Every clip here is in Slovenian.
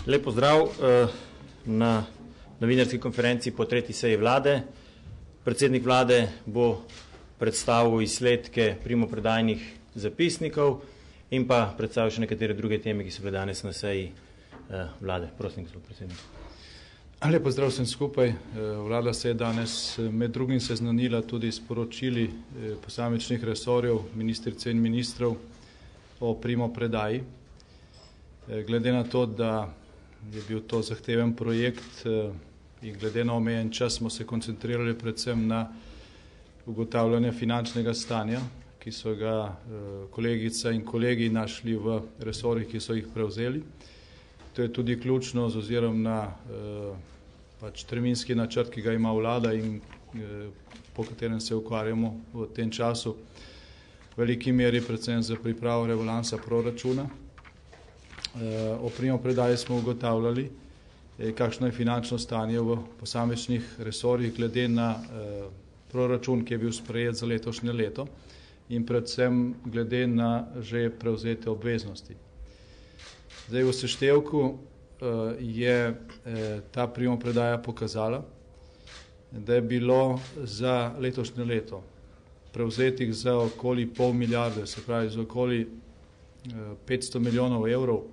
Lep pozdrav na novinarski konferenci po tretji seji vlade. Predsednik vlade bo predstavil izsledke primopredajnih zapisnikov in pa predstavil še nekatere druge teme, ki so bile danes na seji vlade. Prosim, gospod predsednik. Lep pozdrav vsem skupaj. Vlada se je danes med drugim seznanila tudi s poročili posamičnih resorjev, ministrice in ministrov o primopredaji. Glede na to, da je bil to zahteven projekt in glede na omejen čas smo se koncentrirali predvsem na ugotavljanje finančnega stanja, ki so ga kolegica in kolegi našli v resorjih, ki so jih prevzeli. To je tudi ključno z ozirom na terminski načrt, ki ga ima vlada in po katerem se ukvarjamo v tem času v veliki meri predvsem za pripravo rebalansa proračuna. O primopredaji smo ugotavljali, kakšno je finančno stanje v posamečnih resorjih glede na proračun, ki je bil sprejet za letošnje leto in predvsem glede na že prevzete obveznosti. Zdaj v seštevku je ta primopredaja pokazala, da je bilo za letošnje leto prevzetih za okoli pol milijarde, se pravi za okoli 500 milijonov evrov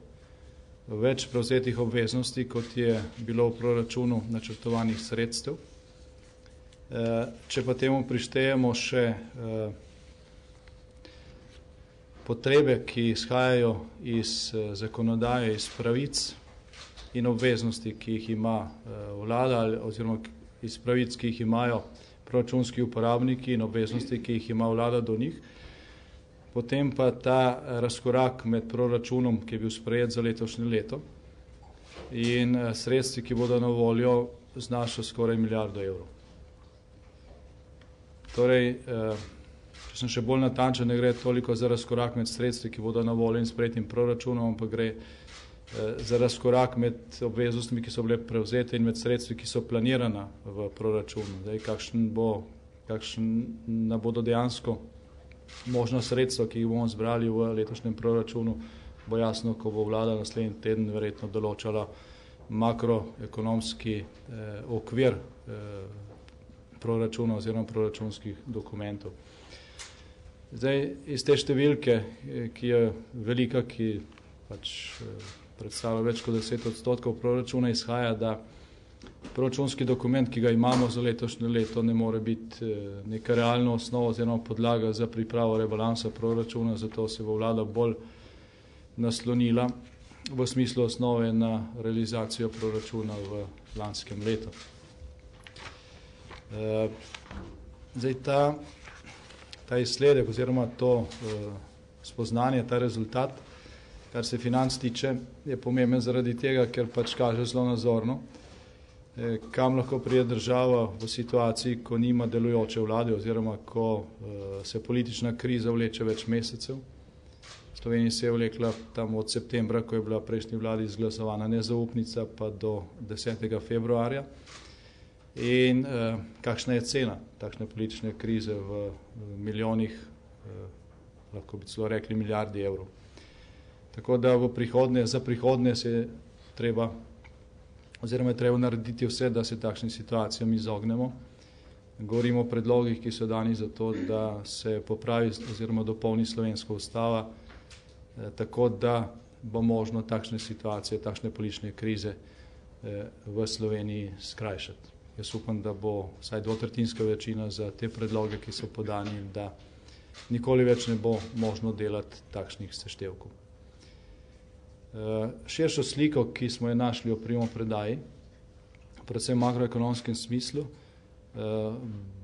več prevzetih obveznosti, kot je bilo v proračunu načrtovanih sredstev. Če pa temu prištejemo še potrebe, ki izhajajo iz zakonodaje, iz pravic in obveznosti, ki jih ima vlada oziroma iz pravic, ki jih imajo proračunski uporabniki in obveznosti, ki jih ima vlada do njih, potem pa ta razkorak med proračunom, ki je bil sprejet za letošnje leto in sredstvi, ki bodo na voljo, znaša skoraj milijardo evrov. Torej, če sem še bolj natančen, ne gre toliko za razkorak med sredstvi, ki bodo na voljo in sprejetim proračunom, ampak gre za razkorak med obveznostmi, ki so bile prevzete in med sredstvi, ki so planirana v proračunu. Zdaj, kakšna bodo dejansko možno sredstva, ki jih bomo zbrali v letošnjem proračunu, bo jasno, ko bo vlada naslednji teden verjetno določala makroekonomski okvir proračuna oziroma proračunskih dokumentov. Zdaj, iz te številke, ki je velika, ki predstavlja več kot 10% proračuna, izhaja, da proračunski dokument, ki ga imamo za letošnje leto, ne more biti neka realna osnova oziroma podlaga za pripravo rebalansa proračuna, zato se bo vlada bolj naslonila v smislu osnove na realizacijo proračuna v lanskem letu. Zdaj, ta izsledek oziroma to spoznanje, ta rezultat, kar se financ tiče, je pomemben zaradi tega, ker kaže zelo nazorno, kam lahko pride država v situaciji, ko nima delujoče vlade oziroma ko se politična kriza vleče več mesecev. Slovenija se je vlekla tam od septembra, ko je bila prejšnji vladi izglasovana nezaupnica, pa do 10. februarja. In kakšna je cena takšne politične krize v milijonih, lahko bi celo rekli milijardi evrov. Tako da za prihodnje se je treba narediti vse, da se takšnim situacijam izognemo. Govorimo o predlogih, ki so dani za to, da se popravi oziroma dopolni slovenska ustava, tako da bo možno takšne situacije, takšne politične krize v Sloveniji skrajšati. Jaz upam, da bo vsaj dvotretjinska večina za te predloge, ki so podani, da nikoli več ne bo možno delati takšnih seštevkov. Širšo sliko, ki smo jo našli o primopredaji, predvsem v makroekonomskem smislu,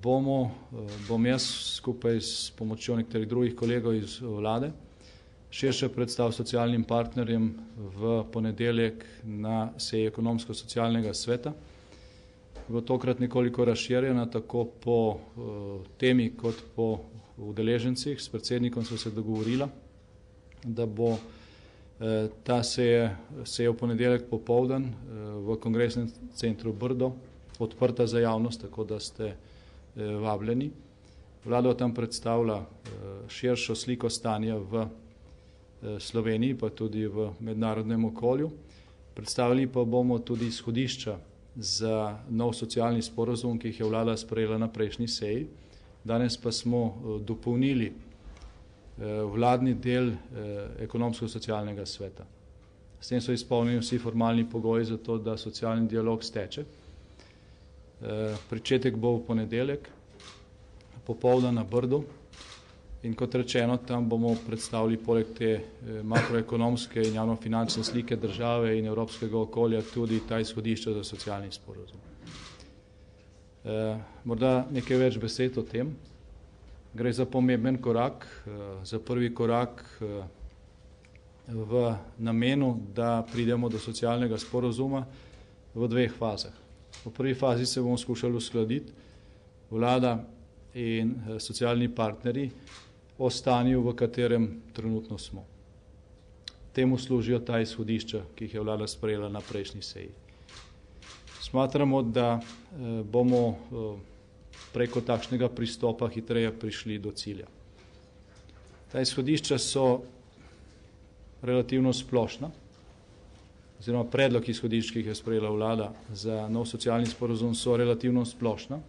bom jaz skupaj s pomočjo nekaterih drugih kolegov iz vlade širše predstavil socialnim partnerjem v ponedeljek na seji ekonomsko-socialnega sveta. Bo tokrat nekoliko razširjena, tako po temi kot po udeležencih. S predsednikom so se dogovorila, da bo ta seja v ponedeljek popoldan v Kongresnem centru Brdo odprta za javnost, tako da ste vabljeni. Vlada tam predstavlja širšo sliko stanja v Sloveniji, pa tudi v mednarodnem okolju Predstavili pa bomo tudi izhodišča za nov socialni sporazum, ki jih je vlada sprejela na prejšnji seji. Danes pa smo dopolnili vladni del ekonomsko-socialnega sveta. S tem so izpolnjeni vsi formalni pogoji za to, da socialni dialog steče. Pričetek bo v ponedeljek, popoldan na Brdu, in kot rečeno, tam bomo predstavili poleg te makroekonomske in javnofinančne slike države in evropskega okolja tudi ta izhodišča za socialni sporazum. Morda nekaj več besed o tem. Gre za pomemben korak, za prvi korak v namenu, da pridemo do socialnega sporazuma v dveh fazah. V prvi fazi se bomo skušali uskladiti vlada in socialni partnerji o stanju, v katerem trenutno smo. Temu služijo ta izhodišča, ki jih je vlada sprejela na prejšnji seji. Smatramo, da bomo preko takšnega pristopa hitreje prišli do cilja. Ta izhodišča so relativno splošna, oziroma predlog izhodišč, ki jih je sprejela vlada za nov socialni sporazum, so relativno splošna,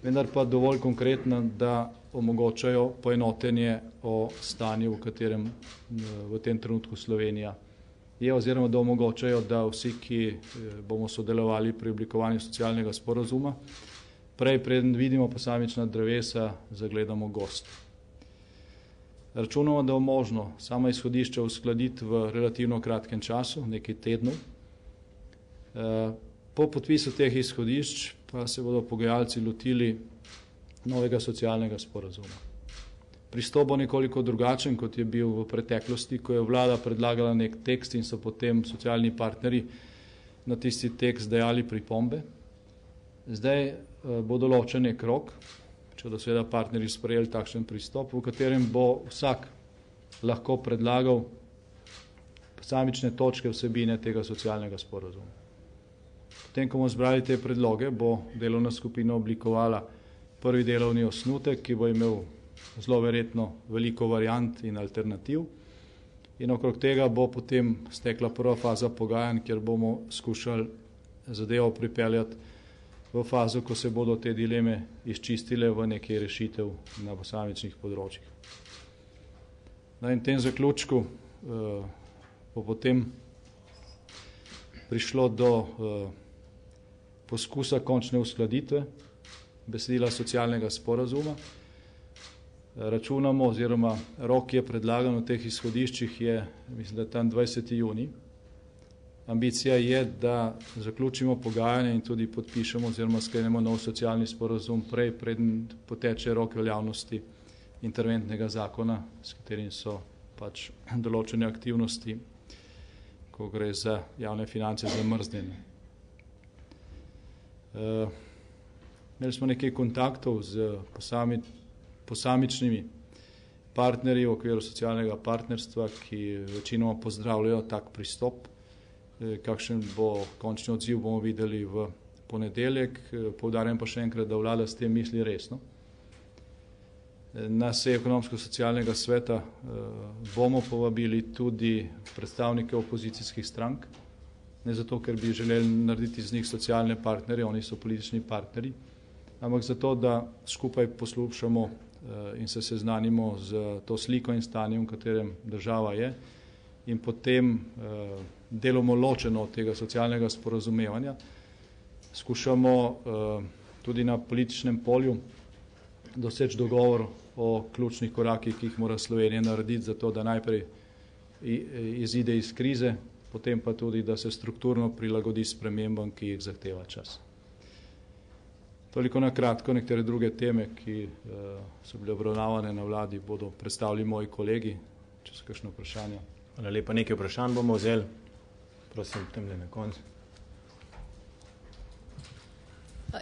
vendar pa dovolj konkretna, da omogočajo poenotenje o stanju, v katerem v tem trenutku Slovenija je, oziroma da omogočajo, da vsi, ki bomo sodelovali pri oblikovanju socialnega sporazuma, prej preden vidimo posamična drevesa, zagledamo gost. Računamo, da bo možno sama izhodišča uskladiti v relativno kratkem času, nekaj tednov. Po podpisu teh izhodišč pa se bodo pogajalci lotili novega socialnega sporazuma. Pristop bo nekoliko drugačen, kot je bil v preteklosti, ko je vlada predlagala nek tekst in so potem socialni partnerji na tisti tekst dajali pripombe. Zdaj bo določen nek rok, če do seveda partnerji sprejeli takšen pristop, v katerem bo vsak lahko predlagal posamične točke vsebine tega socialnega sporazuma. Potem, ko bomo zbrali te predloge, bo delovna skupina oblikovala prvi delovni osnutek, ki bo imel zelo verjetno veliko variant in alternativ, in okrog tega bo potem stekla prva faza pogajanj, kjer bomo skušali zadevo pripeljati v fazo, ko se bodo te dileme izčistile v nekaj rešitev na posamičnih področjih. In tem zaključku bo potem prišlo do poskusa končne uskladitve besedila socialnega sporazuma. Računamo, oziroma rok je predlagan v teh izhodiščih, je, mislim, da tam 20. junij. Ambicija je, da zaključimo pogajanje in tudi podpišemo oziroma sklenemo nov socialni sporazum prej, preden poteče rok veljavnosti interventnega zakona, s katerim so pač določene aktivnosti, ko gre za javne finance, zamrznjene. Imeli smo nekaj kontaktov z posamičnimi partnerji v okviru socialnega partnerstva, ki večinoma pozdravljajo tak pristop. Kakšen bo končni odziv, bomo videli v ponedeljek. Poudarjam pa še enkrat, da vlada s tem misli resno. Na seji ekonomsko-socialnega sveta bomo povabili tudi predstavnike opozicijskih strank, ne zato, ker bi želeli narediti z njih socialne partnerje, oni so politični partnerji, ampak zato, da skupaj poslušamo in se seznanimo z to sliko in stanjem, v katerem država je, in potem delamo ločeno od tega socialnega sporazumevanja. Skušamo tudi na političnem polju doseči dogovor o ključnih korakih, ki jih mora Slovenija narediti, zato da najprej izide iz krize, potem pa tudi, da se strukturno prilagodi spremembam, ki jih zahteva čas. Toliko na kratko, nekatere druge teme, ki so bile obravnavane na vladi, bodo predstavili moji kolegi, če so kakšno vprašanje. Hvala lepa, nekaj vprašanj bomo vzeli. Prosim, temle na koncu.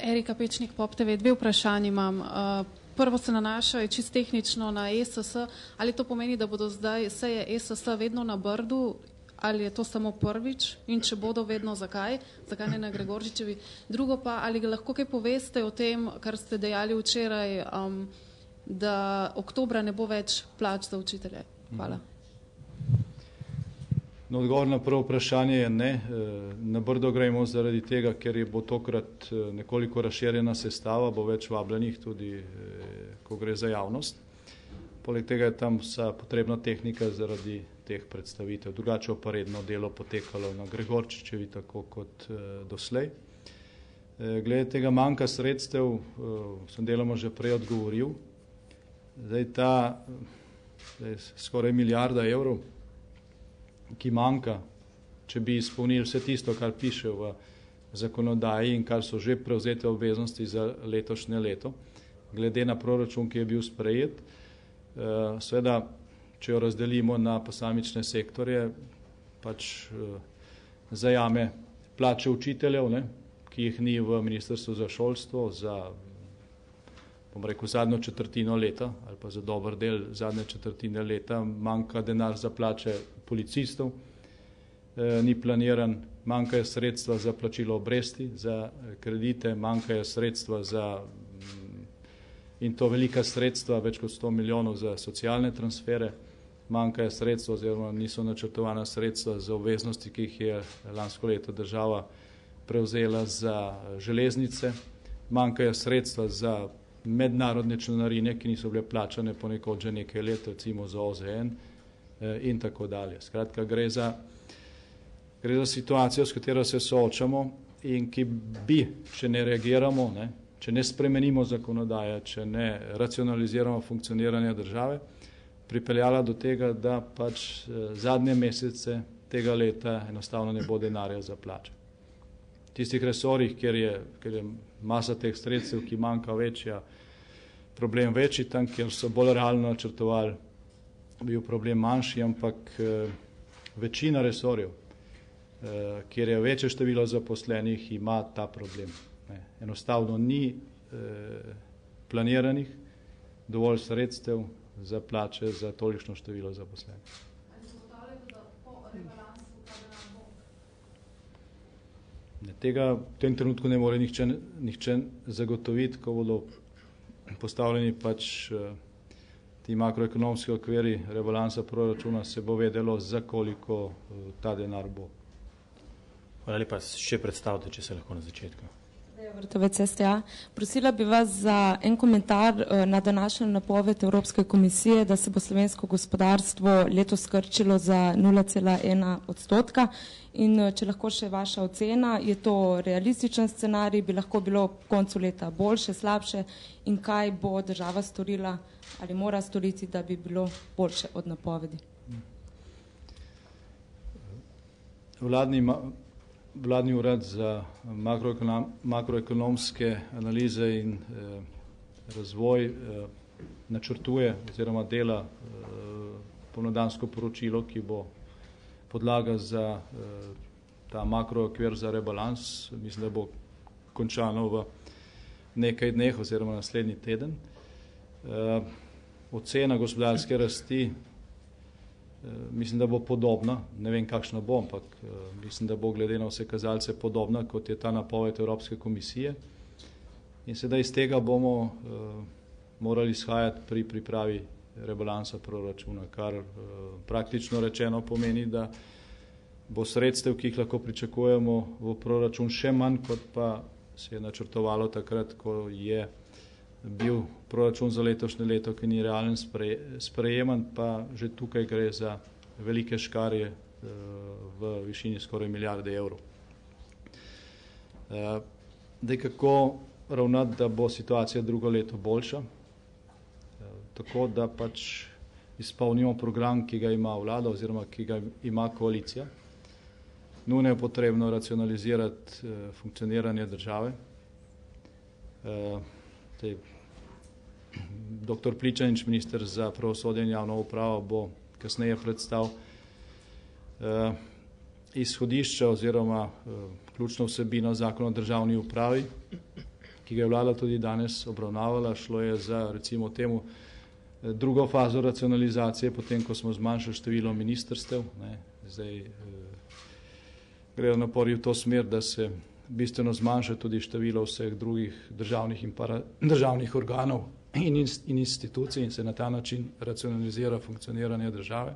Erika Pečnik, POP TV, dve vprašanje imam. Prvo se nanaša čisto tehnično na ESS. Ali to pomeni, da bodo zdaj seje ESS vedno na Brdu, ali je to samo prvič in če bodo vedno, zakaj? Zakaj ne na Gregorčičevi? Drugo pa, ali lahko kaj poveste o tem, kar ste dejali včeraj, da oktobra ne bo več plač za učitelje? Hvala. No, odgovor na prvo vprašanje je ne. Na Brdo gremo zaradi tega, ker bo tokrat nekoliko razširjena sestava, bo več vabljenih tudi, ko gre za javnost. Poleg tega je tam vsa potrebna tehnika zaradi teh predstavitev. Drugače pa redno delo potekalo na Gregorčičevi, tako kot doslej. Glede tega manjka sredstev, sem deloma že prej odgovoril. Zdaj skoraj milijarda evrov, ki manjka, če bi izpolnili vse tisto, kar piše v zakonodaji in kar so že prevzete obveznosti za letošnje leto, glede na proračun, ki je bil sprejet. Seveda, če jo razdelimo na posamične sektorje, pač zajame plače učiteljev, ne, ki jih ni v Ministrstvu za šolstvo za, bom rekel, zadnjo četrtino leta ali pa za dober del zadnje četrtine leta, manjka denar za plače policistov, ni planiran, manjkajo sredstva za plačilo obresti, za kredite, manjkajo sredstva za, in to velika sredstva, več kot 100 milijonov za socialne transfere, manjkajo sredstva oziroma niso načrtovana sredstva za obveznosti, ki jih je lansko leto država prevzela za železnice, manjkajo sredstva za mednarodne članarine, ki niso bile plačane ponekod že nekaj let, recimo za OZN in tako dalje. Skratka, gre za situacijo, s katero se soočamo in ki bi, če ne reagiramo, ne, če ne spremenimo zakonodaje, če ne racionaliziramo funkcioniranje države, pripeljala do tega, da pač zadnje mesece tega leta enostavno ne bo denarja za plače. V tistih resorjih, kjer je masa teh sredstev, ki manjka večja, problem večji, tam, kjer so bolj realno načrtovali, bil problem manjši, ampak večina resorjev, kjer je večje število zaposlenih, ima ta problem. Enostavno ni planiranih dovolj sredstev za plače za tolikšno število zaposlenih. Tega v tem trenutku ne more nihče zagotoviti, ko bodo postavljeni pač ti makroekonomski okviri rebalansa proračuna, se bo vedelo, za koliko ta denar bo. Hvala lepa. Še predstavite, če se lahko na začetku. Vrtovec STA. Prosila bi vas za en komentar na današnjo napoved Evropske komisije, da se bo slovensko gospodarstvo letos skrčilo za 0,1%. In če lahko še vaša ocena, je to realističen scenarij, bi lahko bilo v koncu leta boljše, slabše in kaj bo država storila ali mora storiti, da bi bilo boljše od napovedi? Vladni urad za makroekonomske analize in razvoj načrtuje oziroma dela pomladansko poročilo, ki bo podlaga za ta makrookvir za rebalans. Mislim, da bo končano v nekaj dneh oziroma naslednji teden. Ocena gospodarske rasti mislim, da bo podobna, ne vem kakšna bo, ampak mislim, da bo glede na vse kazalce podobna, kot je ta napoved Evropske komisije. In sedaj iz tega bomo morali izhajati pri pripravi rebalansa proračuna, kar praktično rečeno pomeni, da bo sredstev, ki jih lahko pričakujemo v proračun, še manj, kot pa se je načrtovalo takrat, ko je bil proračun za letošnje leto, ki ni realen sprejeman, pa že tukaj gre za velike škarje v višini skoraj milijarde evrov. Zdaj, kako ravnati, da bo situacija drugo leto boljša? Tako, da pač izpolnimo program, ki ga ima vlada oziroma ki ga ima koalicija. Nujno je potrebno racionalizirati funkcioniranje države. Dr. Pličanič, minister za pravosodje in javno upravo, bo kasneje predstavil izhodišča oziroma ključno vsebino zakona o državni upravi, ki ga je vlada tudi danes obravnavala. Šlo je za, recimo temu, drugo fazo racionalizacije, potem ko smo zmanjšali število ministrstev. Zdaj grejo napori v to smer, da se bistveno zmanjša tudi število vseh drugih državnih in paradržavnih organov in institucij in se na ta način racionalizira funkcioniranje države.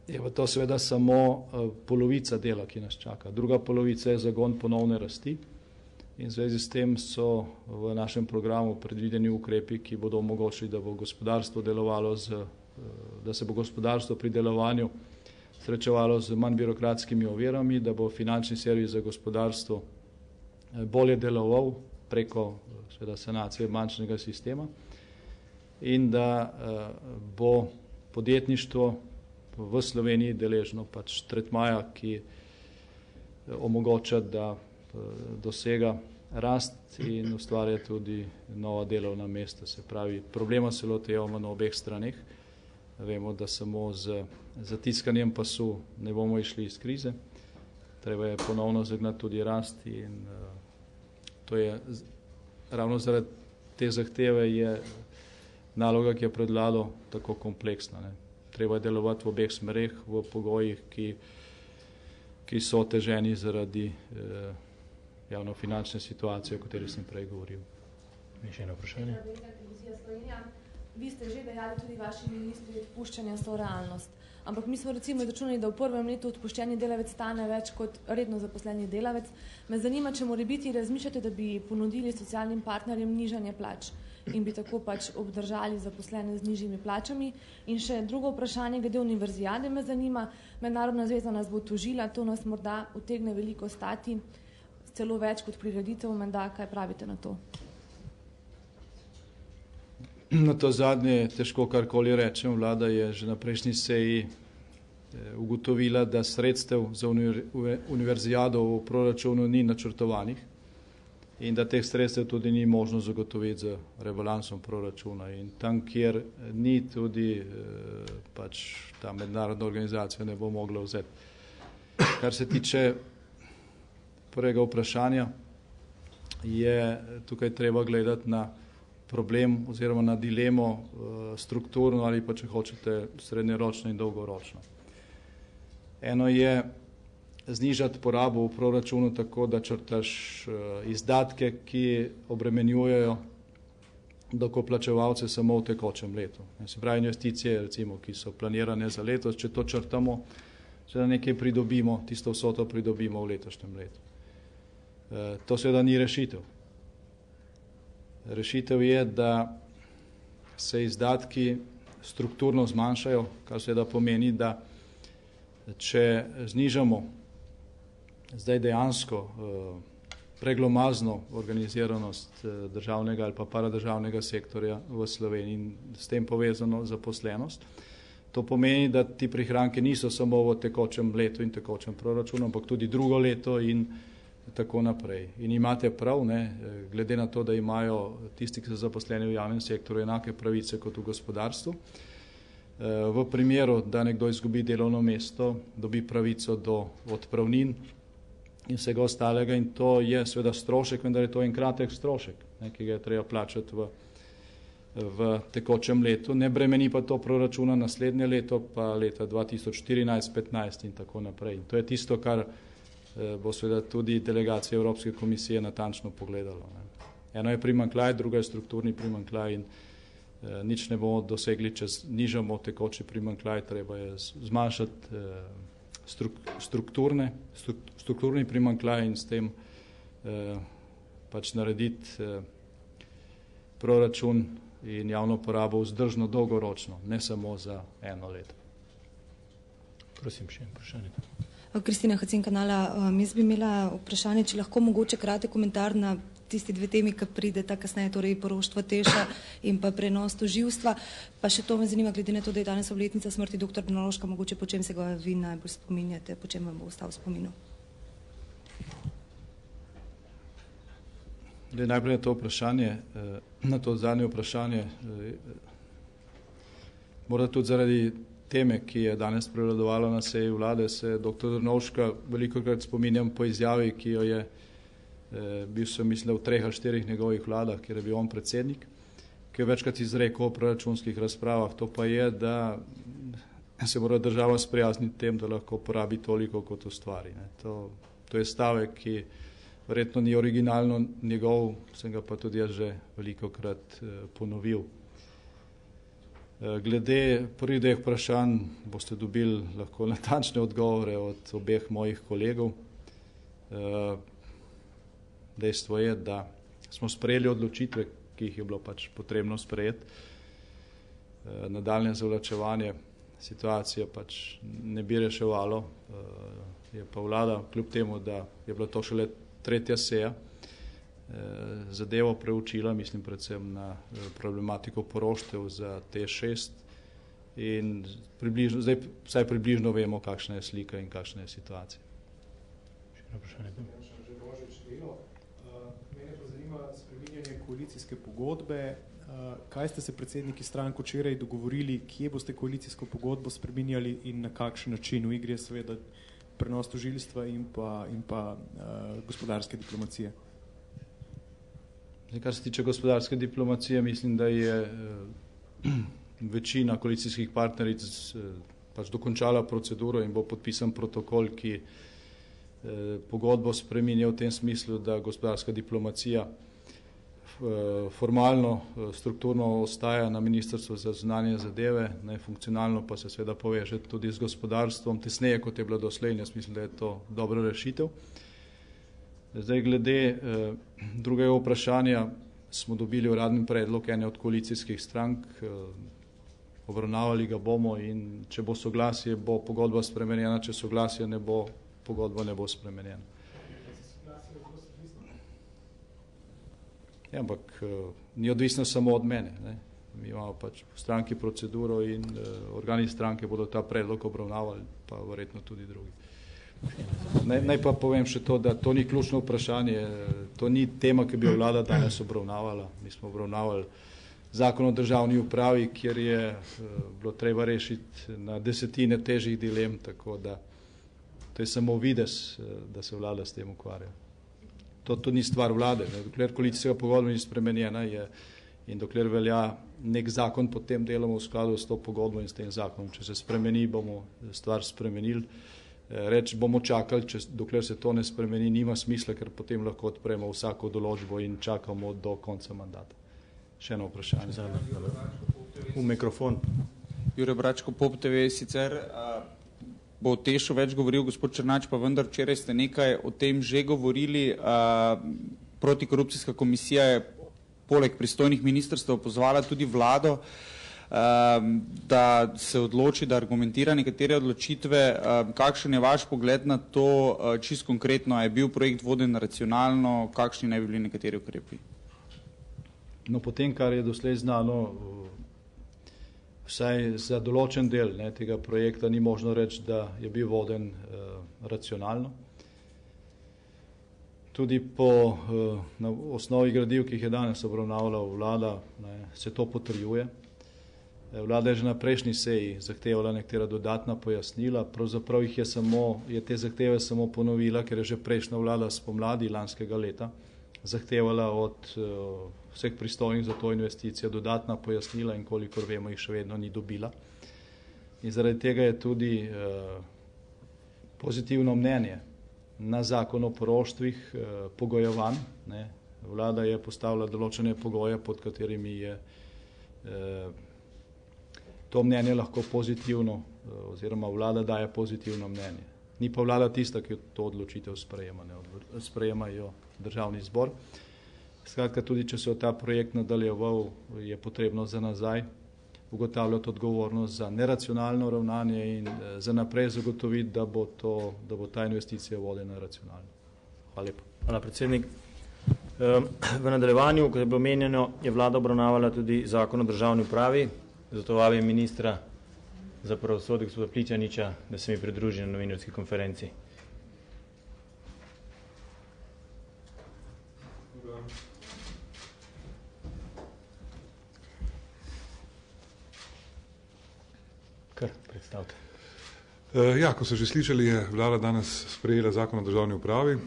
Je pa to seveda samo polovica dela, ki nas čaka. Druga polovica je zagon ponovne rasti in v zvezi s tem so v našem programu predvideni ukrepi, ki bodo omogočili, da bo gospodarstvo delovalo da se bo gospodarstvo pri delovanju srečevalo z manj birokratskimi ovirami, da bo finančni servis za gospodarstvo bolje deloval preko seveda sanacije bančnega sistema in da bo podjetništvo v Sloveniji deležno pač tretmaja, ki omogoča, da dosega rast in ustvarja tudi nova delovna mesta. Se pravi, problema se lotevamo na obeh straneh. Vemo, da samo z zatiskanjem pasu ne bomo išli iz krize. Treba je ponovno zagnati tudi rast in to je ravno zaradi te zahteve je naloga, ki je pred vlado, tako kompleksna. Ne. Treba je delovati v obeh smereh, v pogojih, ki so oteženi zaradi javnofinančne situacije, o kateri sem prej govoril. Še eno vprašanje? Vi ste že dejali, tudi vaši ministri, odpuščanja so realnost. Ampak mi smo recimo izračunali, da v prvem letu odpuščeni delavec stane več kot redno zaposleni delavec. Me zanima, če morebiti razmišljate, da bi ponudili socialnim partnerjem nižanje plač in bi tako pač obdržali zaposlene z nižjimi plačami. In še drugo vprašanje, glede univerzijade me zanima. Mednarodna zveza nas bo tožila, to nas morda utegne veliko stati, celo več kot prireditev, menda, kaj pravite na to? Na to zadnje težko karkoli rečem. Vlada je že na prejšnji seji ugotovila, da sredstev za univerzijado v proračunu ni načrtovanih in da teh sredstev tudi ni možno zagotoviti z rebalansom proračuna. In tam, kjer ni, tudi pač ta mednarodna organizacija ne bo mogla vzeti. Kar se tiče prvega vprašanja, je tukaj treba gledati na problem oziroma na dilemo strukturno ali pa, če hočete, srednjeročno in dolgoročno. Eno je znižati porabo v proračunu tako, da črtaš izdatke, ki obremenjujejo davkoplačevalce samo v tekočem letu. Se pravi, investicije, recimo, ki so planirane za letos, če to črtamo, se da nekaj pridobimo, tisto vsoto pridobimo v letošnjem letu. To seveda ni rešitev. Rešitev je, da se izdatki strukturno zmanjšajo, kar seveda pomeni, da če znižamo zdaj dejansko preglomazno organiziranost državnega ali pa paradržavnega sektorja v Sloveniji in s tem povezano zaposlenost, to pomeni, da ti prihranki niso samo v tekočem letu in tekočem proračunu, ampak tudi drugo leto in tako naprej. In imate prav, ne, glede na to, da imajo tisti, ki so zaposleni v javnem sektorju, enake pravice kot v gospodarstvu. V primeru, da nekdo izgubi delovno mesto, dobi pravico do odpravnin in vsega ostalega in to je seveda strošek, vendar je to en kratek strošek, ne, ki ga je treba plačati v tekočem letu. Ne bremeni pa to proračuna naslednje leto, pa leta 2014, 2015 in tako naprej. In to je tisto, kar bo seveda tudi delegacija Evropske komisije natančno pogledalo. Ne. Eno je primanjkljaj, drugo je strukturni primanjkljaj in nič ne bomo dosegli, če nižamo tekoči primanjkljaj, treba je zmanjšati strukturni primanjkljaj in s tem pač narediti proračun in javno porabo vzdržno dolgoročno, ne samo za eno leto. Prosim, še en vprašanje. Kristina Hacin kanala, jaz bi imela vprašanje, če lahko mogoče kratek komentar na tisti dve temi, ki prideta kasneje, torej poroštvo Teša in pa prenos tožilstva. Pa še to me zanima, glede na to, da je danes obletnica smrti dr. Drnovška, mogoče po čem se ga vi najbolj spominjate, po čem vam bo ostal v spominu? Najprej na to vprašanje, na to zadnje vprašanje, morda tudi zaradi teme, ki je danes prevladovala na seji vlade, se dr. Drnovška velikokrat spominjam po izjavi, ki jo je bil sem mislil v 3 ali 4 njegovih vladah, kjer je bil on predsednik, ki je večkrat izrekel o proračunskih razpravah. To pa je, da se mora država sprijazniti tem, da lahko porabi toliko, kot ustvari. To je stavek, ki verjetno ni originalno njegov, sem ga pa tudi jaz že velikokrat ponovil. Glede prvih dveh vprašanj boste dobili lahko natančne odgovore od obeh mojih kolegov. Dejstvo je, da smo sprejeli odločitve, ki jih je bilo pač potrebno sprejeti. Nadaljne zavlačevanje situacije pač ne bi reševalo. Je pa vlada, kljub temu, da je bila to šele 3. seja, zadevo preučila, mislim predvsem na problematiko poroštev za T6 in zdaj vsaj približno vemo, kakšna je slika in kakšna je situacija. Mene pa zanima spreminjanje koalicijske pogodbe. Kaj ste se predsedniki strank včeraj dogovorili, kje boste koalicijsko pogodbo spreminjali in na kakšen način? V igri je seveda prenos tožilstva in pa gospodarske diplomacije. Kar se tiče gospodarske diplomacije, mislim, da je večina koalicijskih partneric pač dokončala proceduro in bo podpisan protokol, ki pogodbo spreminja v tem smislu, da gospodarska diplomacija formalno, strukturno ostaja na Ministrstvu za zunanje zadeve, funkcionalno pa se seveda poveže tudi z gospodarstvom, tesneje kot je bilo doslej, in jaz mislim, da je to dobra rešitev. Zdaj, glede drugega vprašanja smo dobili uradni predlog ene od koalicijskih strank, obravnavali ga bomo in če bo soglasje, bo pogodba spremenjena, če soglasje ne bo, pogodba ne bo spremenjena. Ja, ampak ni odvisno samo od mene. Mi imamo pač v stranki proceduro in organi stranke bodo ta predlog obravnavali, pa verjetno tudi drugi. Naj pa povem še to, da to ni ključno vprašanje, to ni tema, ki bi jo vlada danes obravnavala. Mi smo obravnavali zakon o državni upravi, kjer je bilo treba rešiti na desetine težjih dilem, tako da to je samo videz, da se vlada s tem ukvarja. To ni stvar vlade. Dokler koalicijska pogodba ni spremenjena in dokler velja nek zakon, potem delamo v skladu s to pogodbo in s tem zakonom. Če se spremeni, bomo stvar spremenili. Reči bomo čakali, dokler se to ne spremeni, nima smisla, ker potem lahko odpremo vsako določbo in čakamo do konca mandata. Še eno vprašanje. V mikrofon. Jure Bračko, Pop TV, sicer bo o Tešu več govoril gospod Černač, pa vendar včeraj ste nekaj o tem že govorili. Protikorupcijska komisija je poleg pristojnih ministrstev pozvala tudi vlado, da se odloči, da argumentira nekatere odločitve. Kakšen je vaš pogled na to, čisto konkretno, je bil projekt voden racionalno, kakšni naj bi bili nekateri ukrepi? No, potem, kar je doslej znano, vsaj za določen del tega projekta ni možno reči, da je bil voden racionalno. Tudi na osnovi gradiv, ki jih je danes obravnavala vlada, se to potrjuje. Vlada je že na prejšnji seji zahtevala nekatera dodatna pojasnila, pravzaprav je te zahteve samo ponovila, ker je že prejšnja vlada spomladi lanskega leta zahtevala od vseh pristojnih za to investicijo dodatna pojasnila in kolikor vemo, jih še vedno ni dobila. In zaradi tega je tudi pozitivno mnenje na zakon o poroštvih pogojevan. Vlada je postavila določene pogoje, pod katerimi je to mnenje lahko pozitivno, oziroma vlada daje pozitivno mnenje. Ni pa vlada tista, ki to odločitev sprejema, sprejemajo državni zbor. Skratka, tudi če se ta projekt nadaljeval, je potrebno za nazaj ugotavljati odgovornost za neracionalno ravnanje in za naprej zagotoviti, da bo ta investicija vodena racionalno. Hvala lepa. Hvala, predsednik. V nadaljevanju, kot je bilo omenjeno, je vlada obravnavala tudi zakon o državni upravi, zato vabim ministra za pravosodje gospoda Pličaniča, da se mi pridruži na novinarski konferenci. Kar predstavite. Ja, ko so že slišali, je vlada danes sprejela zakon o državni upravi.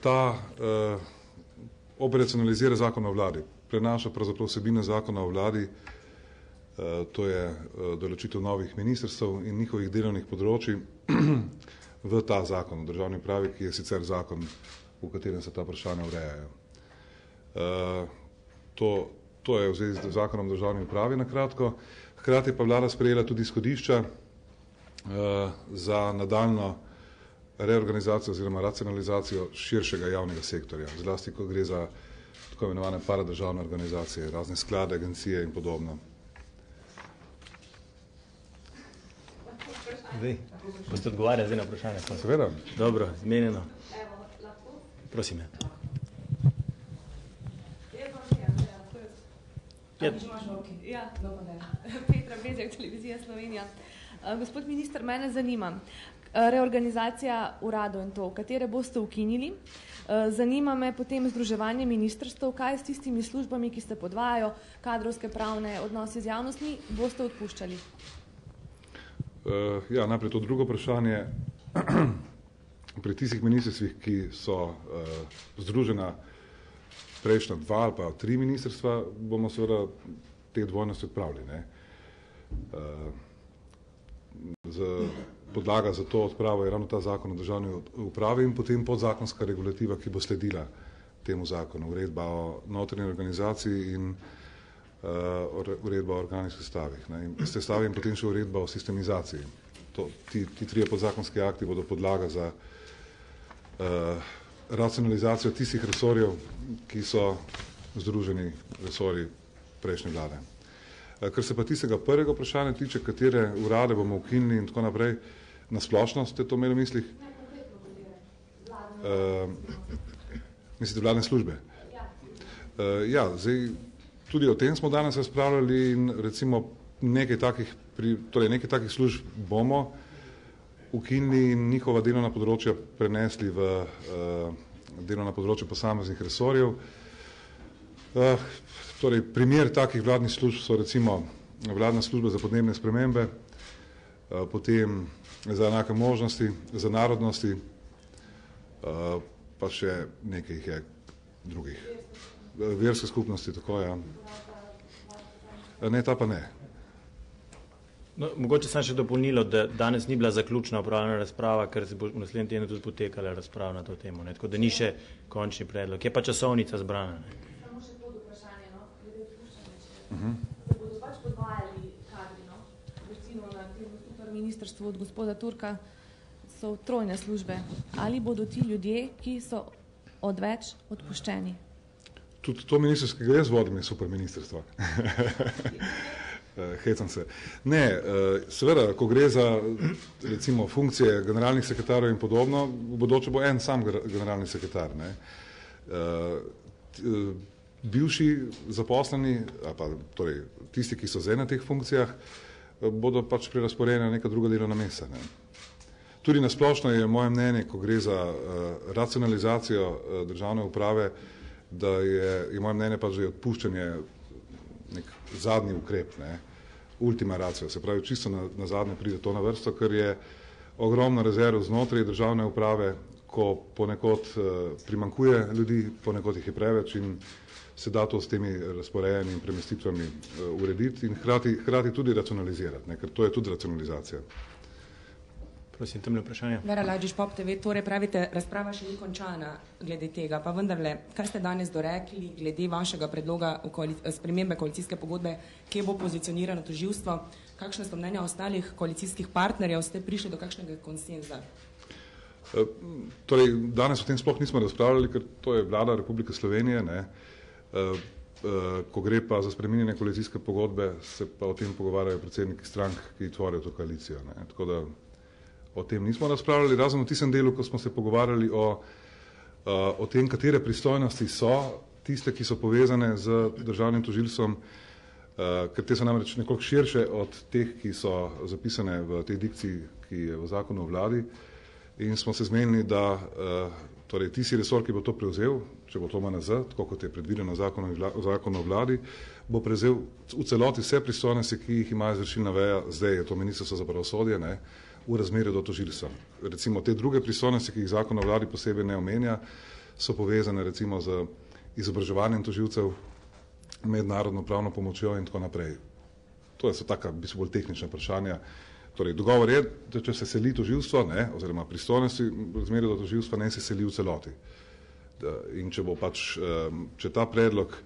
Ta operacionalizira zakon o vladi, prenaša pravzaprav vsebine zakona o vladi, to je določitev novih ministrstev in njihovih delovnih področij v ta zakon o državni upravi, ki je sicer zakon, v katerem se ta vprašanja urejajo. To To je v zvezi z zakonom o državni upravi na kratko. Hkrati pa vlada sprejela tudi izhodišča za nadaljno reorganizacijo oziroma racionalizacijo širšega javnega sektorja, zlasti ko gre za tako imenovane paradržavne organizacije, razne sklade, agencije in podobno. Boste odgovarjali zdaj na vprašanje? Seveda. Dobro, zmenjeno. Prosim. Petra Bezjak, Televizija Slovenija. Gospod minister, mene zanima, reorganizacija uradov in to, katere boste ukinili. Zanima me potem združevanje ministrstev, kaj s tistimi službami, ki se podvajajo, kadrovske, pravne odnose z javnostmi, boste odpuščali? Ja, najprej to drugo vprašanje. Pri tistih ministrstvih, ki so združena prejšnja 2 ali pa 3 ministrstva, bomo seveda te dvojnosti odpravili. Ne? Podlaga za to odpravo je ravno ta zakon o državni upravi in potem podzakonska regulativa, ki bo sledila temu zakonu, uredba o notranji organizaciji in uredba o organih sestavih. In potem še uredba o sistemizaciji. Ti 3 podzakonski akti bodo podlaga za racionalizacijo tistih resorjev, ki so združeni resorji prejšnje vlade. Kar se pa tistega prvega vprašanja tiče, katere urade bomo ukinili in tako naprej, na splošno ste to imeli v mislih? Mislite vladne službe? Ja, zdaj tudi o tem smo danes razpravljali in recimo nekaj takih služb bomo ukinili in njihova delovna področja prenesli v delovna področja posameznih resorjev. Torej, primer takih vladnih služb so recimo vladna služba za podnebne spremembe, potem za enake možnosti, za narodnosti, pa še nekaj je drugih. Verske skupnosti, tako ja. Ne, ta pa ne. No, mogoče sem še dopolnilo, da danes ni bila zaključna opravljena razprava, ker se bo v naslednjem tednu tudi potekala razprava na to temo, ne? Tako da ni še končni predlog. Je pa časovnica zbrana. Ne? Samo še pod vprašanje, no? Glede odpuščanja, se bodo pač podvajali kadri, no? Recimo na tem super ministrstvu od gospoda Turka so trojne službe. Ali bodo ti ljudje, ki so odveč, odpuščeni? Tudi to ministrstvo, ki ga jaz vodim, je super ministrstvo. Hecam se. Ne, seveda, ko gre za recimo funkcije generalnih sekretarjev in podobno, v bodoče bo en sam generalni sekretar. Ne. Bivši zaposleni, torej tisti, ki so zdaj na teh funkcijah, bodo pač prerazporejeni na neka druga delovna mesta. Ne. Tudi nasplošno je moje mnenje, ko gre za racionalizacijo državne uprave, da je moje mnenje pač, že odpuščanje nek zadnji ukrep, ne, ultima ratio, se pravi, čisto na zadnje pride to na vrsto, ker je ogromno rezerv znotraj državne uprave, ko ponekod primankuje ljudi, ponekod jih je preveč in se da to s temi razporejenimi in premestitvami urediti in hkrati tudi racionalizirati, ne, ker to je tudi racionalizacija. Prosim, temne vprašanje. Vera Lajdiš, Pop TV, torej pravite, razprava še ni končana glede tega, pa vendarle, kaj ste danes dorekli glede vašega predloga spremembe koalicijske pogodbe, kje bo pozicionirano tožilstvo, kakšne so mnenja ostalih koalicijskih partnerjev, ste prišli do kakšnega konsenza? Torej, danes o tem sploh nismo razpravljali, ker to je vlada Republike Slovenije, ne. Ko gre pa za spreminjanje koalicijske pogodbe, se pa o tem pogovarjajo predsedniki strank, ki tvorijo to koalicijo, ne. Tako da o tem nismo razpravljali, razen v tistem delu, ko smo se pogovarjali o tem, katere pristojnosti so tiste, ki so povezane z državnim tožilstvom, ker te so namreč nekoliko širše od teh, ki so zapisane v tej dikciji, ki je v zakonu o vladi, in smo se zmenili, da torej tisti resor, ki bo to prevzel, če bo to MNZ, tako kot je predvideno zakon o vladi, bo prevzel v celoti vse pristojnosti, ki jih ima izvršilna veja, zdaj je to ministrstvo za pravosodje, ne, v razmerju do tožilstva. Recimo te druge pristojnosti, ki jih zakon o vladi posebej ne omenja, so povezane recimo z izobraževanjem tožilcev, mednarodno pravno pomočjo in tako naprej. To so taka, bolj tehnična vprašanja. Torej, dogovor je, da če se seli tožilstvo, ne, oziroma pristojnosti v razmerju do tožilstva, ne se seli v celoti. In če bo pač, če ta predlog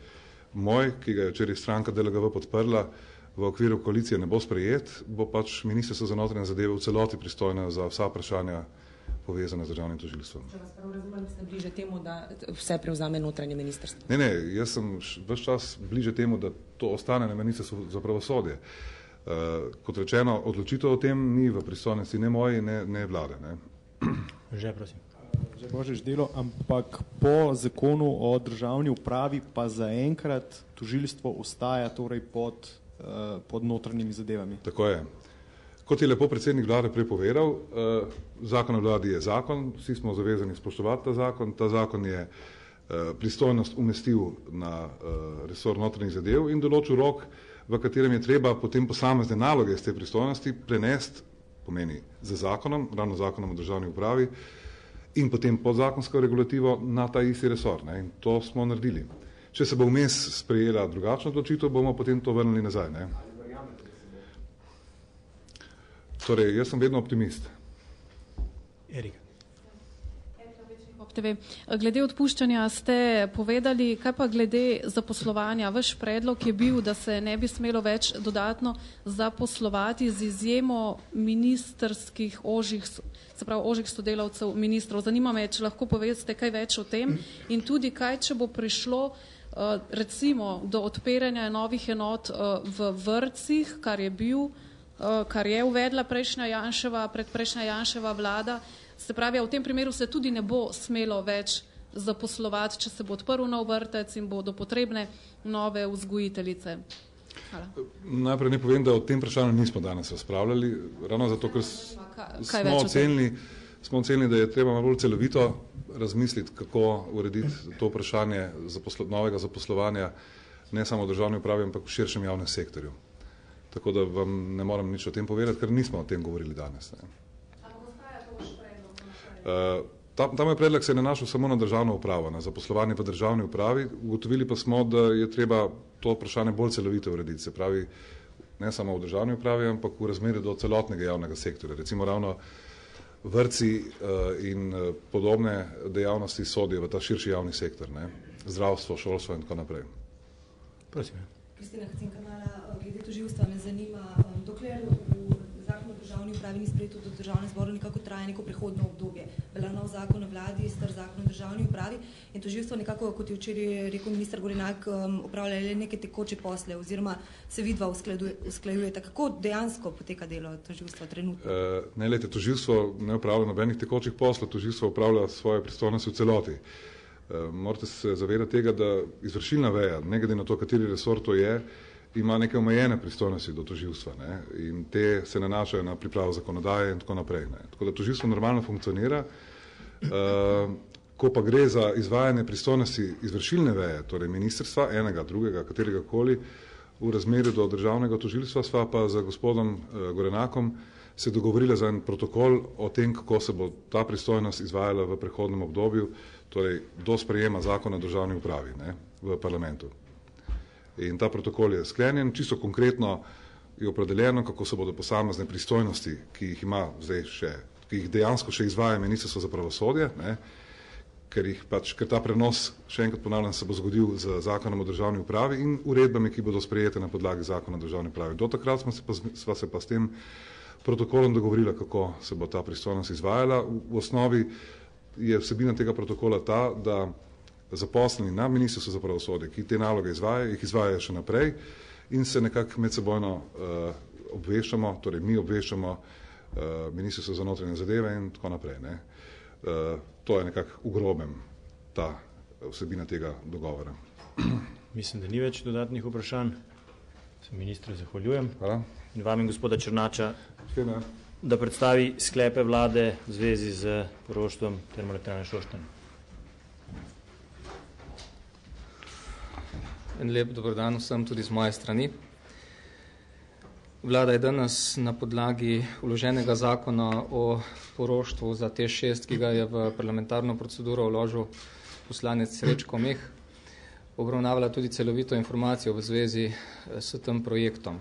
moj, ki ga je včeraj stranka DLGV podprla, v okviru koalicije ne bo sprejet, bo pač Ministrstvo za notranje zadeve v celoti pristojno za vsa vprašanja povezane z državnim tožilstvom. Če vas prav razumem, ste bliže temu, da vse prevzame notranje ministrstvo? Ne, jaz sem ves čas bliže temu, da to ostane na Ministrstvu za pravosodje. Kot rečeno, odločitev o tem ni v pristojnosti ne moji, ne vlade. Ne. Že, prosim. Že Božič delo, ampak po zakonu o državni upravi pa zaenkrat tožilstvo ostaja torej pod notranjimi zadevami. Tako je. Kot je lepo predsednik vlade prepovedal, zakon o vladi je zakon, vsi smo zavezani spoštovati ta zakon. Ta zakon je pristojnost umestil na resor notranjih zadev in določil rok, v katerem je treba potem posamezne naloge iz te pristojnosti prenesti, pomeni z zakonom, ravno zakonom o državni upravi, in potem podzakonsko regulativo na ta isti resor. Ne? In to smo naredili. Če se bo vmes sprejela drugačna odločitev, bomo potem to vrnili nazaj. Ne? Torej, jaz sem vedno optimist. Erika. Glede odpuščanja ste povedali, kaj pa glede zaposlovanja? Vaš predlog je bil, da se ne bi smelo več dodatno zaposlovati z izjemo ministerskih ožjih sodelavcev ministrov. Zanima me, če lahko poveste kaj več o tem in tudi kaj, če bo prišlo recimo do odpiranja novih enot v vrtcih, kar je uvedla predprejšnja Janševa vlada. Se pravi, v tem primeru se tudi ne bo smelo več zaposlovati, če se bo odprl nov vrtec in bodo potrebne nove vzgojiteljice. Hvala. Najprej ne povem, da o tem vprašanju nismo danes razpravljali, ravno zato, ker smo ocenili, da je treba bolj celovito razmisliti, kako urediti to vprašanje novega zaposlovanja ne samo v državni upravi, ampak v širšem javnem sektorju. Tako da vam ne moram nič o tem povedati, ker nismo o tem govorili danes. Ne. Ta moj predlog se je nanašal samo na državno upravo, na zaposlovanje v državni upravi. Ugotovili pa smo, da je treba to vprašanje bolj celovito urediti. Se pravi, ne samo v državni upravi, ampak v razmerju do celotnega javnega sektorja. Recimo ravno vrtci in podobne dejavnosti sodijo v ta širši javni sektor. Ne? Zdravstvo, šolstvo in tako naprej. Prosim. Kristina Hacinkanala, glede tožilstva me zanima, dokler v zakonu o državni upravi ni sprejeto do državne zbora, nekako traja neko prehodno obdobje. Velja nov zakon o vladi, star zakon o državni upravi in tožilstvo nekako, kot je včeraj rekel minister Gorenak, upravlja le neke tekoče posle oziroma se vidva usklajujeta. Kako dejansko poteka delo tožilstva trenutno? Ne, lejte, tožilstvo ne upravlja nobenih tekočih poslov, tožilstvo upravlja svoje pristojnosti v celoti. Morate se zavedati tega, da izvršilna veja, ne glede na to, kateri resor to je, ima neke omejene pristojnosti do tožilstva. Ne? In te se nanašajo na pripravo zakonodaje in tako naprej. Ne? Tako da tožilstvo normalno funkcionira. Ko pa gre za izvajanje pristojnosti izvršilne veje, torej ministrstva, enega, drugega, katerega koli, v razmerju do državnega tožilstva, sva pa za gospodom Gorenakom se dogovorila za en protokol o tem, kako se bo ta pristojnost izvajala v prehodnem obdobju, torej do sprejema zakona o državni upravi, ne, v parlamentu. In ta protokol je sklenjen, čisto konkretno je opredeljeno, kako se bodo posamezne pristojnosti, ki jih ima zdaj še, ki jih dejansko še izvaja Ministrstvo za pravosodje, ne, ker ta prenos, še enkrat ponavljam, se bo zgodil z zakonom o državni upravi in uredbami, ki bodo sprejete na podlagi zakona o državni upravi. Do takrat sva se pa s tem protokolom dogovorila, kako se bo ta pristojnost izvajala. V osnovi je vsebina tega protokola ta, da zaposleni na Ministrstvu za pravosodje, ki te naloge izvajajo, jih izvajajo še naprej in se nekako medsebojno obveščamo, torej mi obveščamo Ministrstvo za notranje zadeve in tako naprej. Ne. To je nekako v grobem ta vsebina tega dogovora. Mislim, da ni več dodatnih vprašanj. Se ministru zahvaljujem. Hvala. In vam in gospoda Černača, da predstavi sklepe vlade v zvezi z poroštvom Termoelektrarne Šoštanj. En lep dobrodan vsem tudi z moje strani. Vlada je danes na podlagi vloženega zakona o poroštvu za TEŠ 6, ki ga je v parlamentarno proceduro vložil poslanec Srečko Meh, obravnavala tudi celovito informacijo v zvezi s tem projektom.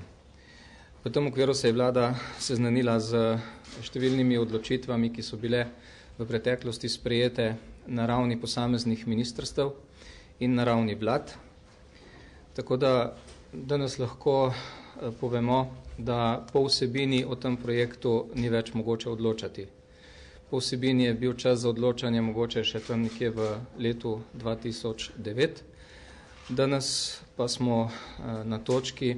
V tem okviru se je vlada seznanila z številnimi odločitvami, ki so bile v preteklosti sprejete na ravni posameznih ministrstev in na ravni vlad. Tako da danes lahko povemo, da po vsebini o tem projektu ni več mogoče odločati. Po vsebini je bil čas za odločanje mogoče še tam nekje v letu 2009. Danes pa smo na točki,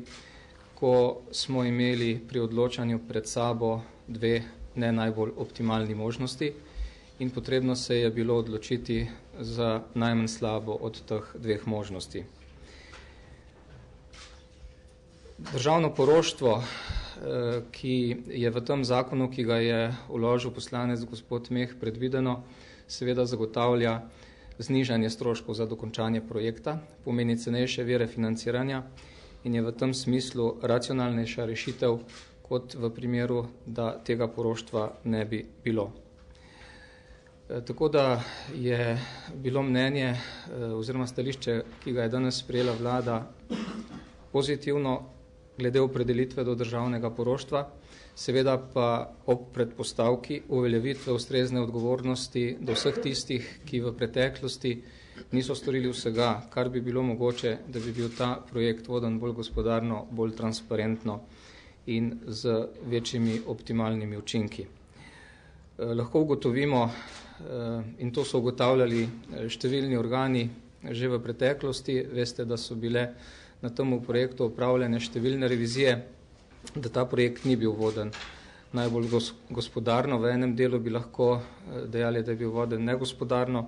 ko smo imeli pri odločanju pred sabo dve ne najbolj optimalni možnosti in potrebno se je bilo odločiti za najmanj slabo od teh dveh možnosti. Državno poroštvo, ki je v tem zakonu, ki ga je vložil poslanec gospod Meh, predvideno, seveda zagotavlja znižanje stroškov za dokončanje projekta, pomeni cenejše vire financiranja in je v tem smislu racionalnejša rešitev, kot v primeru, da tega poroštva ne bi bilo. Tako da je bilo mnenje oziroma stališče, ki ga je danes sprejela vlada, pozitivno glede opredelitve do državnega poroštva, seveda pa ob predpostavki uveljavitve ustrezne odgovornosti do vseh tistih, ki v preteklosti niso storili vsega, kar bi bilo mogoče, da bi bil ta projekt voden bolj gospodarno, bolj transparentno in z večjimi optimalnimi učinki. Lahko ugotovimo, in to so ugotavljali številni organi že v preteklosti, veste, da so bile na tem projektu opravljene številne revizije, da ta projekt ni bil voden najbolj gospodarno. V enem delu bi lahko dejali, da je bil voden negospodarno,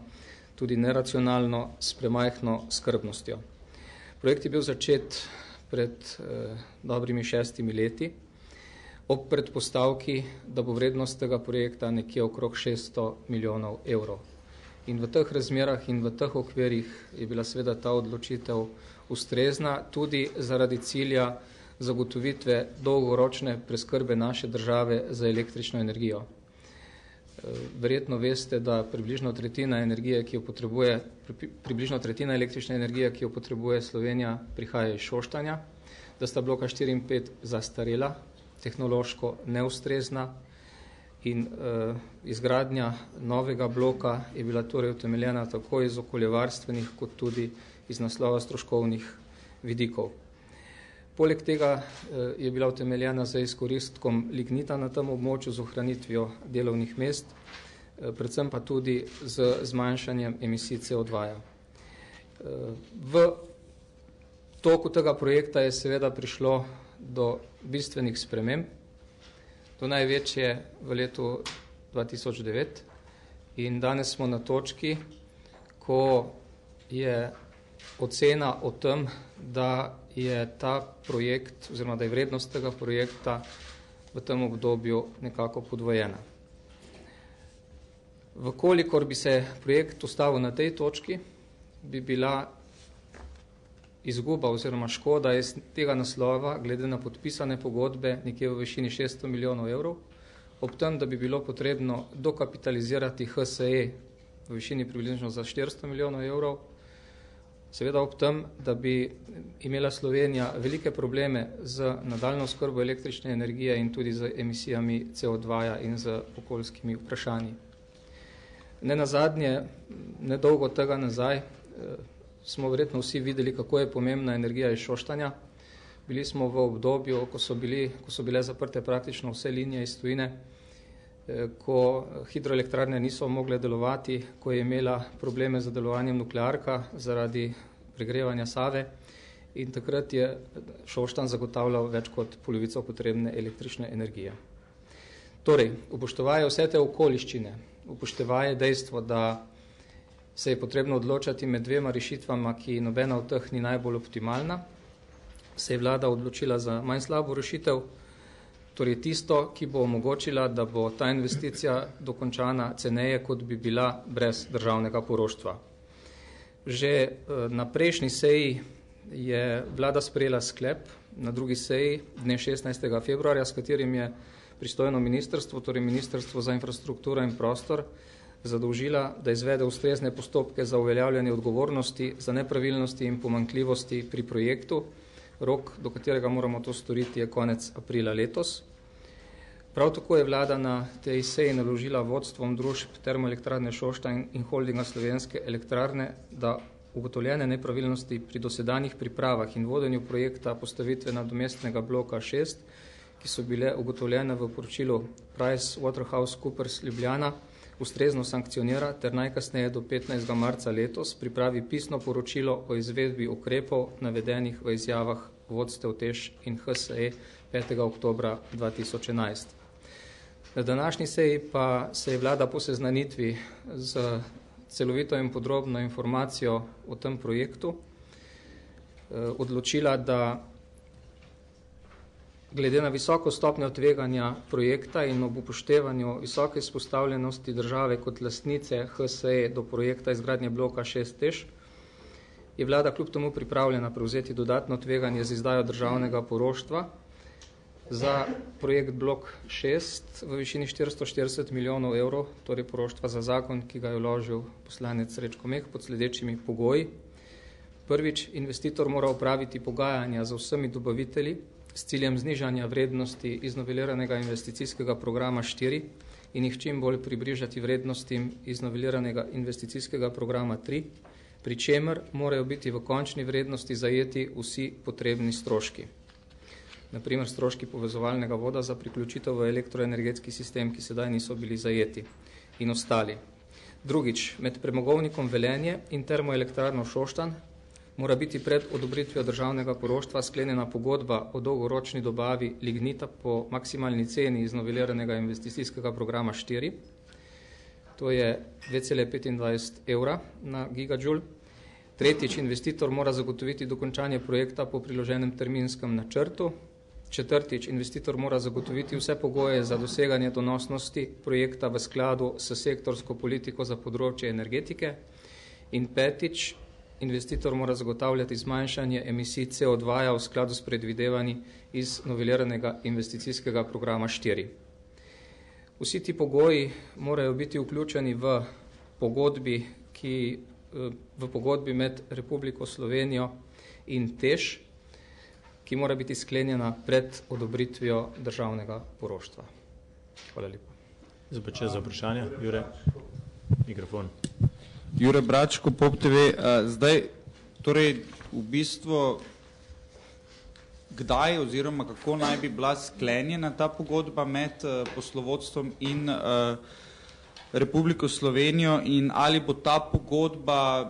tudi neracionalno, s premajhno skrbnostjo. Projekt je bil začet pred dobrimi 6 leti, ob predpostavki, da bo vrednost tega projekta nekje okrog 600 milijonov evrov. In v teh razmerah in v teh okvirih je bila seveda ta odločitev ustrezna, tudi zaradi cilja zagotovitve dolgoročne preskrbe naše države za električno energijo. Verjetno veste, da približno tretjina električne energije, ki jo potrebuje Slovenija, prihaja iz Šoštanja, da sta bloka 4 in 5 zastarela, tehnološko neustrezna in izgradnja novega bloka je bila torej utemeljena tako iz okoljevarstvenih kot tudi iz naslova stroškovnih vidikov. Poleg tega je bila utemeljena za izkoristkom lignita na tem območju z ohranitvijo delovnih mest, predvsem pa tudi z zmanjšanjem emisij CO2. V toku tega projekta je seveda prišlo do bistvenih sprememb, do največje v letu 2009 in danes smo na točki, ko je ocena o tem, da je ta projekt oziroma da je vrednost tega projekta v tem obdobju nekako podvojena. Vkolikor bi se projekt ustavil na tej točki, bi bila izguba oziroma škoda iz tega naslova glede na podpisane pogodbe nekje v višini 600 milijonov evrov, ob tem, da bi bilo potrebno dokapitalizirati HSE v višini približno za 400 milijonov evrov, seveda ob tem, da bi imela Slovenija velike probleme z nadaljno oskrbo električne energije in tudi z emisijami CO2 in z okoljskimi vprašanji. Nenazadnje, nedolgo tega nazaj, smo verjetno vsi videli, kako je pomembna energija iz Šoštanja. Bili smo v obdobju, ko so bile zaprte praktično vse linije iz tujine, ko hidroelektrarne niso mogle delovati, ko je imela probleme z delovanjem nuklearka zaradi pregrevanja Save in takrat je Šoštanj zagotavljal več kot polovico potrebne električne energije. Torej, upoštevaje vse te okoliščine, upoštevaje dejstvo, da se je potrebno odločati med dvema rešitvama, ki nobena od teh ni najbolj optimalna, se je vlada odločila za manj slabo rešitev, torej tisto, ki bo omogočila, da bo ta investicija dokončana ceneje, kot bi bila brez državnega poroštva. Že na prejšnji seji je vlada sprejela sklep, na drugi seji dne 16. februarja, s katerim je pristojno ministrstvo, torej Ministrstvo za infrastrukturo in prostor, zadolžila, da izvede ustrezne postopke za uveljavljanje odgovornosti za nepravilnosti in pomanjkljivosti pri projektu. Rok, do katerega moramo to storiti, je konec aprila letos. Prav tako je vlada na tej seji naložila vodstvom družb Termoelektrarne Šoštanj in Holdinga Slovenske elektrarne, da ugotovljene nepravilnosti pri dosedanjih pripravah in vodenju projekta postavitve nadomestnega bloka 6, ki so bile ugotovljene v poročilu PricewaterhouseCoopers Ljubljana, ustrezno sankcionira ter najkasneje do 15. marca letos pripravi pisno poročilo o izvedbi ukrepov navedenih v izjavah vodstev TEŠ in HSE 5. oktobra 2011. Na današnji seji pa se je vlada po seznanitvi z celovito in podrobno informacijo o tem projektu odločila, da glede na visoko stopnjo tveganja projekta in ob upoštevanju visoke izpostavljenosti države kot lastnice HSE do projekta izgradnje bloka 6 TEŠ, je vlada kljub tomu pripravljena prevzeti dodatno tveganje z izdajo državnega poroštva za projekt blok 6 v višini 440 milijonov evrov, torej poroštva za zakon, ki ga je vložil poslanec Srečko Meh pod sledečimi pogoji. Prvič, investitor mora opraviti pogajanja z vsemi dobavitelji s ciljem znižanja vrednosti iz noveliranega investicijskega programa 4 in jih čim bolj približati vrednostim iz noveliranega investicijskega programa 3, pri čemer morajo biti v končni vrednosti zajeti vsi potrebni stroški. Naprimer stroški povezovalnega voda za priključitev v elektroenergetski sistem, ki sedaj niso bili zajeti, in ostali. Drugič, med premogovnikom Velenje in termoelektrarno Šoštanj mora biti pred odobritvijo državnega poroštva sklenjena pogodba o dolgoročni dobavi lignita po maksimalni ceni iz noveliranega investicijskega programa 4, to je 2,25 evra na gigajoule. Tretjič, investitor mora zagotoviti dokončanje projekta po priloženem terminskem načrtu. Četrtič, investitor mora zagotoviti vse pogoje za doseganje donosnosti projekta v skladu s sektorsko politiko za področje energetike. In petič, investitor mora zagotavljati zmanjšanje emisij CO2 v skladu s predvidevanji iz noveliranega investicijskega programa 4. Vsi ti pogoji morajo biti vključeni v pogodbi med Republiko Slovenijo in TEŠ, ki mora biti sklenjena pred odobritvijo državnega poroštva. Hvala lepa. Zdaj čas za vprašanje. Jure, mikrofon. Jure Bračko, POP TV. Zdaj, torej, v bistvu, kdaj oziroma kako naj bi bila sklenjena ta pogodba med poslovodstvom in Republiko Slovenijo in ali bo ta pogodba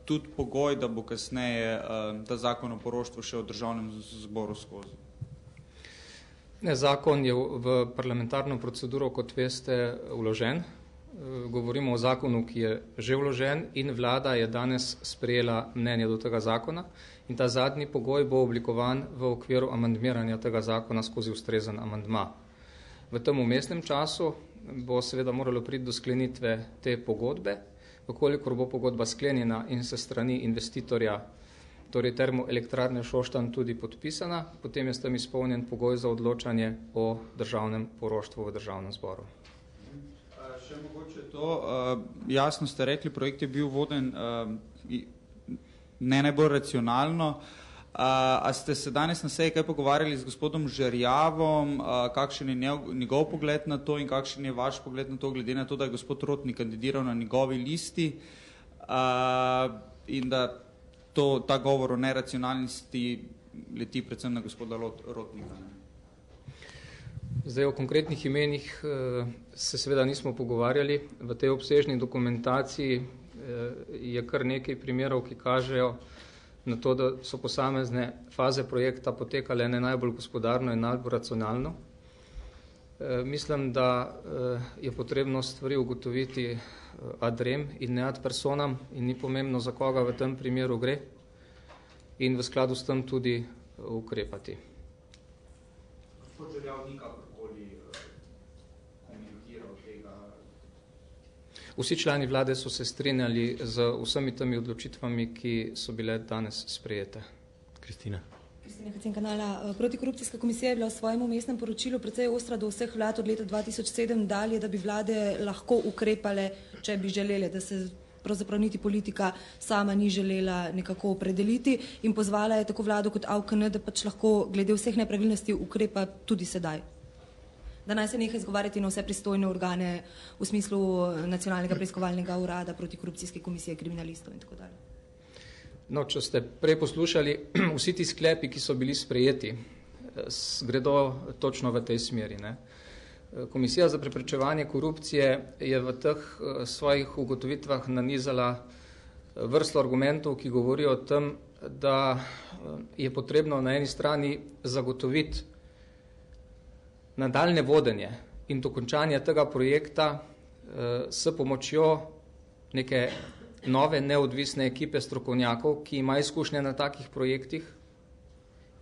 tudi pogoj, da bo kasneje ta zakon o poroštvu še v državnem zboru skozi? Ne, zakon je v parlamentarno proceduro, kot veste, vložen. Govorimo o zakonu, ki je že vložen in vlada je danes sprejela mnenje do tega zakona in ta zadnji pogoj bo oblikovan v okviru amandmiranja tega zakona skozi ustrezen amandma. V tem umestnem času bo seveda moralo priti do sklenitve te pogodbe, vkolikor bo pogodba sklenjena in se strani investitorja, torej termoelektrarne Šoštanj, tudi podpisana, potem je s tem izpolnjen pogoj za odločanje o državnem poroštvu v državnem zboru. Še mogoče to, jasno ste rekli, projekt je bil voden ne najbolj racionalno. A ste se danes na seji kaj pogovarjali z gospodom Žerjavom, kakšen je njegov pogled na to in kakšen je vaš pogled na to, glede na to, da je gospod Rotnik kandidiral na njegovi listi in da ta govor o neracionalnosti leti predvsem na gospoda Rotnika? Zdaj o konkretnih imenih se seveda nismo pogovarjali. V tej obsežni dokumentaciji je kar nekaj primerov, ki kažejo na to, da so posamezne faze projekta potekale ne najbolj gospodarno in najbolj racionalno. Mislim, da je potrebno stvari ugotoviti ad rem in ne ad personam in ni pomembno, za koga v tem primeru gre in v skladu s tem tudi ukrepati. Gospod Žerjav ni kakorkoli komentiral tega? Vsi člani vlade so se strinjali z vsemi temi odločitvami, ki so bile danes sprejete. Kristina. Kristina Kacin, kanala. Protikorupcijska komisija je bila v svojem umestnem poročilu precej ostra do vseh vlad od leta 2007 dalje, da bi vlade lahko ukrepale, če bi želele, da se pravzaprav niti politika sama ni želela nekako opredeliti in pozvala je tako vlado kot AUKN, da pač lahko glede vseh nepravilnosti ukrepa tudi sedaj. Da naj se nekaj izgovarjati na vse pristojne organe v smislu Nacionalnega preiskovalnega urada, Protikorupcijske komisije, kriminalistov in tako dalje. No, če ste prej poslušali, vsi ti sklepi, ki so bili sprejeti, gredo točno v tej smeri. Ne? Komisija za preprečevanje korupcije je v teh svojih ugotovitvah nanizala vrsto argumentov, ki govorijo o tem, da je potrebno na eni strani zagotoviti nadaljne vodenje in dokončanje tega projekta s pomočjo neke nove neodvisne ekipe strokovnjakov, ki ima izkušnje na takih projektih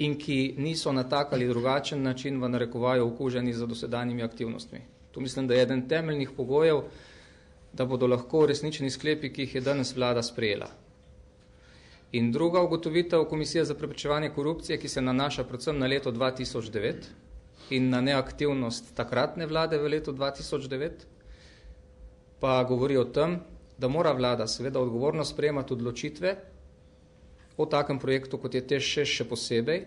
in ki niso na tak ali drugačen način v narekovaju okuženi za dosedanjimi aktivnostmi. Tu mislim, da je eden temeljnih pogojev, da bodo lahko resnični sklepi, ki jih je danes vlada sprejela. In druga ugotovitev Komisije za preprečevanje korupcije, ki se nanaša predvsem na leto 2009 in na neaktivnost takratne vlade v letu 2009, pa govori o tem, da mora vlada seveda odgovorno sprejemati odločitve o takem projektu, kot je TEŠ 6 še posebej,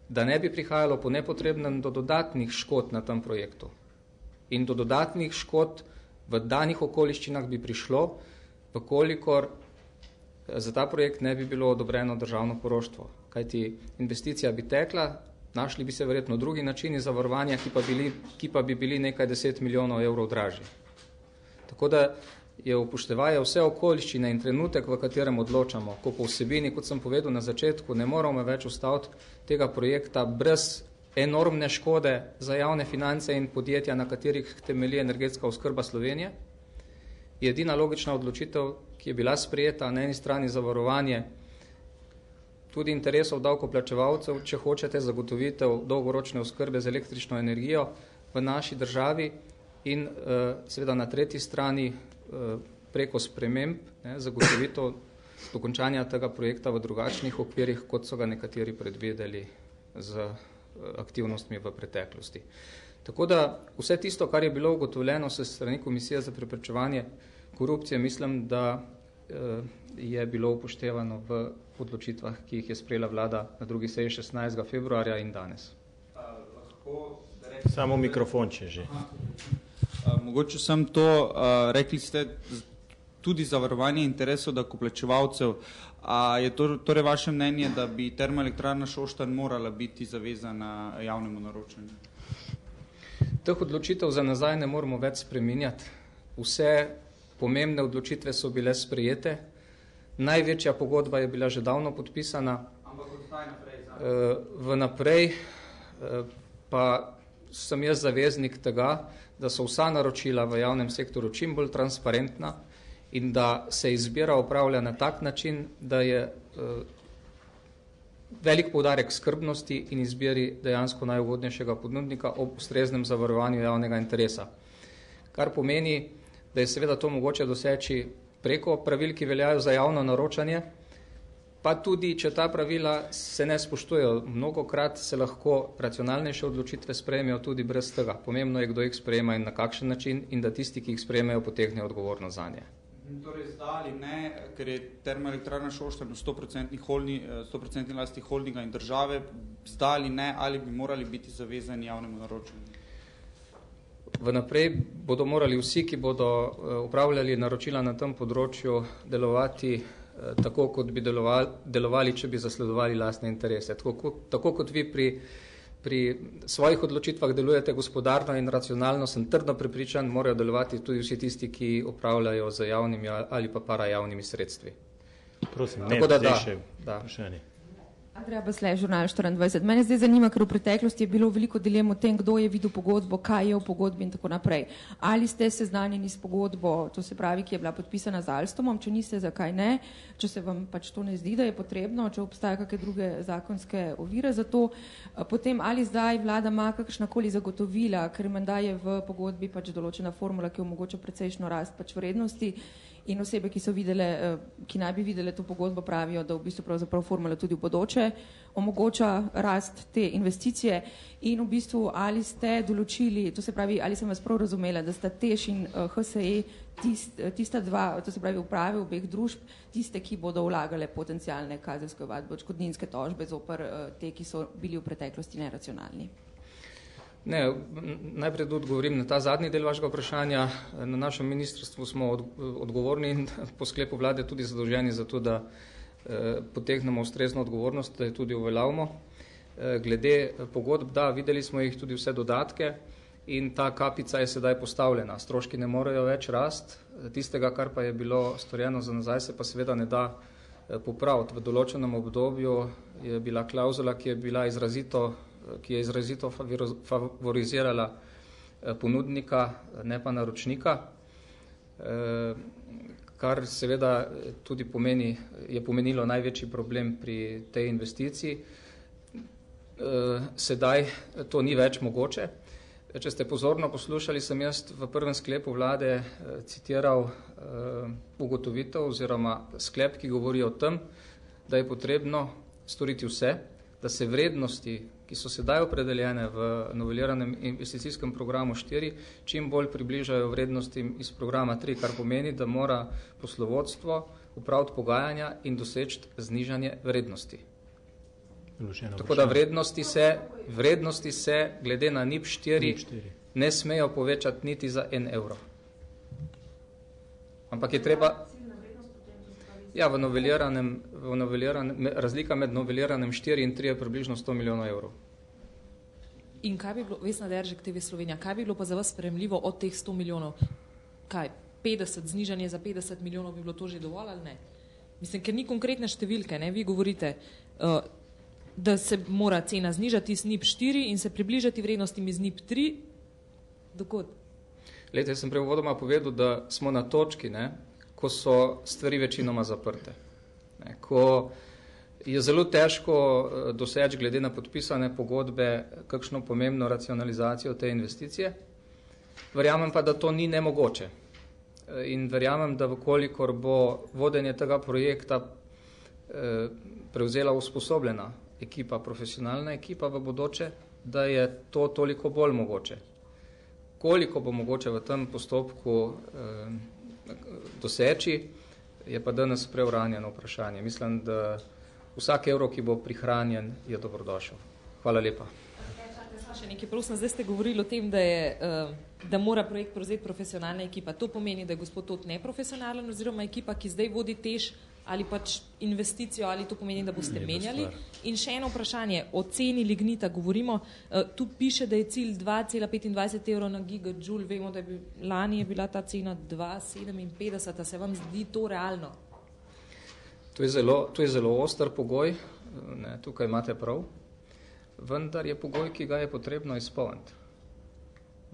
da ne bi prihajalo po nepotrebnem do dodatnih škod na tem projektu. In do dodatnih škod v danih okoliščinah bi prišlo, vkolikor za ta projekt ne bi bilo odobreno državno poroštvo. Kajti investicija bi tekla, našli bi se verjetno drugi načini zavarovanja, ki pa bi bili nekaj 10 milijonov evrov dražji. Tako da je upoštevaje vse okoliščine in trenutek, v katerem odločamo, ko po vsebini, kot sem povedal na začetku, ne moramo več ustaviti tega projekta brez enormne škode za javne finance in podjetja, na katerih temelji energetska oskrba Slovenije, je edina logična odločitev, ki je bila sprejeta na eni strani zavarovanje tudi interesov davkoplačevalcev, če hočete zagotovitev dolgoročne oskrbe z električno energijo v naši državi in seveda na tretji strani preko sprememb zagotovitev dokončanja tega projekta v drugačnih okvirih, kot so ga nekateri predvideli z aktivnostmi v preteklosti. Tako da vse tisto, kar je bilo ugotovljeno se strani Komisije za preprečevanje korupcije, mislim, da je bilo upoštevano v odločitvah, ki jih je sprejela vlada na drugi seji 16. februarja in danes. Samo mikrofon, če že. Mogoče sem to, rekli ste, tudi zavarovanje interesov davkoplačevalcev. Je torej vaše mnenje, da bi termoelektrarna Šoštanj morala biti zavezana javnemu naročanju? Teh odločitev za nazaj ne moramo več spreminjati. Vse pomembne odločitve so bile sprejete. Največja pogodba je bila že davno podpisana. Ampak od zdaj naprej? Vnaprej pa sem jaz zaveznik tega, da so vsa naročila v javnem sektorju čim bolj transparentna in da se izbira opravlja na tak način, da je velik poudarek skrbnosti in izbiri dejansko najugodnejšega ponudnika ob ustreznem zavarovanju javnega interesa. Kar pomeni, da je seveda to mogoče doseči preko pravil, ki veljajo za javno naročanje, pa tudi, če ta pravila se ne spoštujejo, mnogokrat se lahko racionalnejše odločitve sprejmejo tudi brez tega. Pomembno je, kdo jih sprejema in na kakšen način in da tisti, ki jih sprejmejo, potegnejo odgovornost zanje. Torej zdali ne, ker je termoelektrarna Šoštanj v 100% lasti holdinga in države, zdali ne, ali bi morali biti zavezani javnemu naročanju? Vnaprej bodo morali vsi, ki bodo upravljali naročila na tem področju, delovati tako, kot bi delovali, če bi zasledovali lastne interese. Tako kot vi pri svojih odločitvah delujete gospodarno in racionalno, sem trdno prepričan, morajo delovati tudi vsi tisti, ki upravljajo z javnimi ali pa parajavnimi sredstvi. Prosim, tako da vprašanje. Andreja Baslej, Žurnal 24. Mene zdaj zanima, ker v preteklosti je bilo veliko dilem o tem, kdo je videl pogodbo, kaj je v pogodbi in tako naprej. Ali ste seznanjeni s pogodbo, to se pravi, ki je bila podpisana z Alstomom, če niste, zakaj ne, če se vam pač to ne zdi, da je potrebno, če obstaja kakšne druge zakonske ovire za to, potem ali zdaj vlada ima kakšnakoli zagotovila, ker menda je v pogodbi pač določena formula, ki omogoča precejšno rast pač vrednosti in osebe, ki so videle, ki naj bi videle to pogodbo, pravijo, da v bistvu pravzaprav formula tudi v bodoče omogoča rast te investicije in v bistvu ali ste določili, to se pravi, ali sem vas prav razumela, da sta TEŠ in HSE tista dva, to se pravi uprave obeh družb, tiste, ki bodo vlagale potencialne kazenske ovadbe, odškodninske tožbe zoper te, ki so bili v preteklosti neracionalni. Ne, najprej odgovorim na ta zadnji del vašega vprašanja. Na našem ministrstvu smo odgovorni in po sklepu vlade tudi zadolženi za to, da potegnemo ustrezno odgovornost, da jo tudi uveljavimo. Glede pogodb, da, videli smo jih tudi vse dodatke in ta kapica je sedaj postavljena. Stroški ne morejo več rast, tistega, kar pa je bilo storjeno za nazaj, se pa seveda ne da popraviti. V določenem obdobju je bila klauzula, ki je izrazito favorizirala ponudnika, ne pa naročnika, kar seveda tudi je pomenilo največji problem pri tej investiciji. Sedaj to ni več mogoče. Če ste pozorno poslušali, sem jaz v prvem sklepu vlade citiral ugotovitev oziroma sklep, ki govori o tem, da je potrebno storiti vse, da se vrednosti, ki so sedaj opredeljene v noveliranem investicijskem programu 4, čim bolj približajo vrednostim iz programa 3, kar pomeni, da mora poslovodstvo upraviti pogajanja in doseči znižanje vrednosti. Tako da vrednosti se glede na NIP 4 ne smejo povečati niti za 1 evro. Ampak je treba... Ja, razlika med noveliranem 4 in 3 je približno 100 milijonov evrov. In kaj bi bilo, Vesna Deržek, TV Slovenija, kaj bi bilo pa za vas sprejemljivo od teh 100 milijonov? Kaj, 50, znižanje za 50 milijonov bi bilo to že dovolj ali ne? Mislim, ker ni konkretne številke, ne? Vi govorite, da se mora cena znižati iz NIP 4 in se približati vrednostim iz NIP 3. Dokod? Glejte, jaz sem prej uvodoma povedal, da smo na točki, ko so stvari večinoma zaprte. Ko je zelo težko doseči glede na podpisane pogodbe kakšno pomembno racionalizacijo te investicije. Verjamem pa, da to ni nemogoče. In verjamem, da vkolikor bo vodenje tega projekta prevzela usposobljena ekipa, profesionalna ekipa v bodoče, da je to toliko bolj mogoče. Koliko bo mogoče v tem postopku doseči, je pa danes preuranjeno vprašanje. Mislim, da vsak evro, ki bo prihranjen, je dobrodošel. Hvala lepa. Še nekaj, prosim, zdaj ste govorili o tem, da mora projekt prevzeti profesionalna ekipa. To pomeni, da je gospod Tot neprofesionalen oziroma ekipa, ki zdaj vodi TEŠ ali pač investicijo, ali to pomeni, da boste menjali. In še eno vprašanje, o ceni lignita govorimo. Tu piše, da je cilj 2,25 evrov na gigajoule. Vemo, da lani je bila ta cena 2,57. Se vam zdi to realno? To je zelo oster pogoj. Tukaj imate prav. Vendar je pogoj, ki ga je potrebno izpolniti.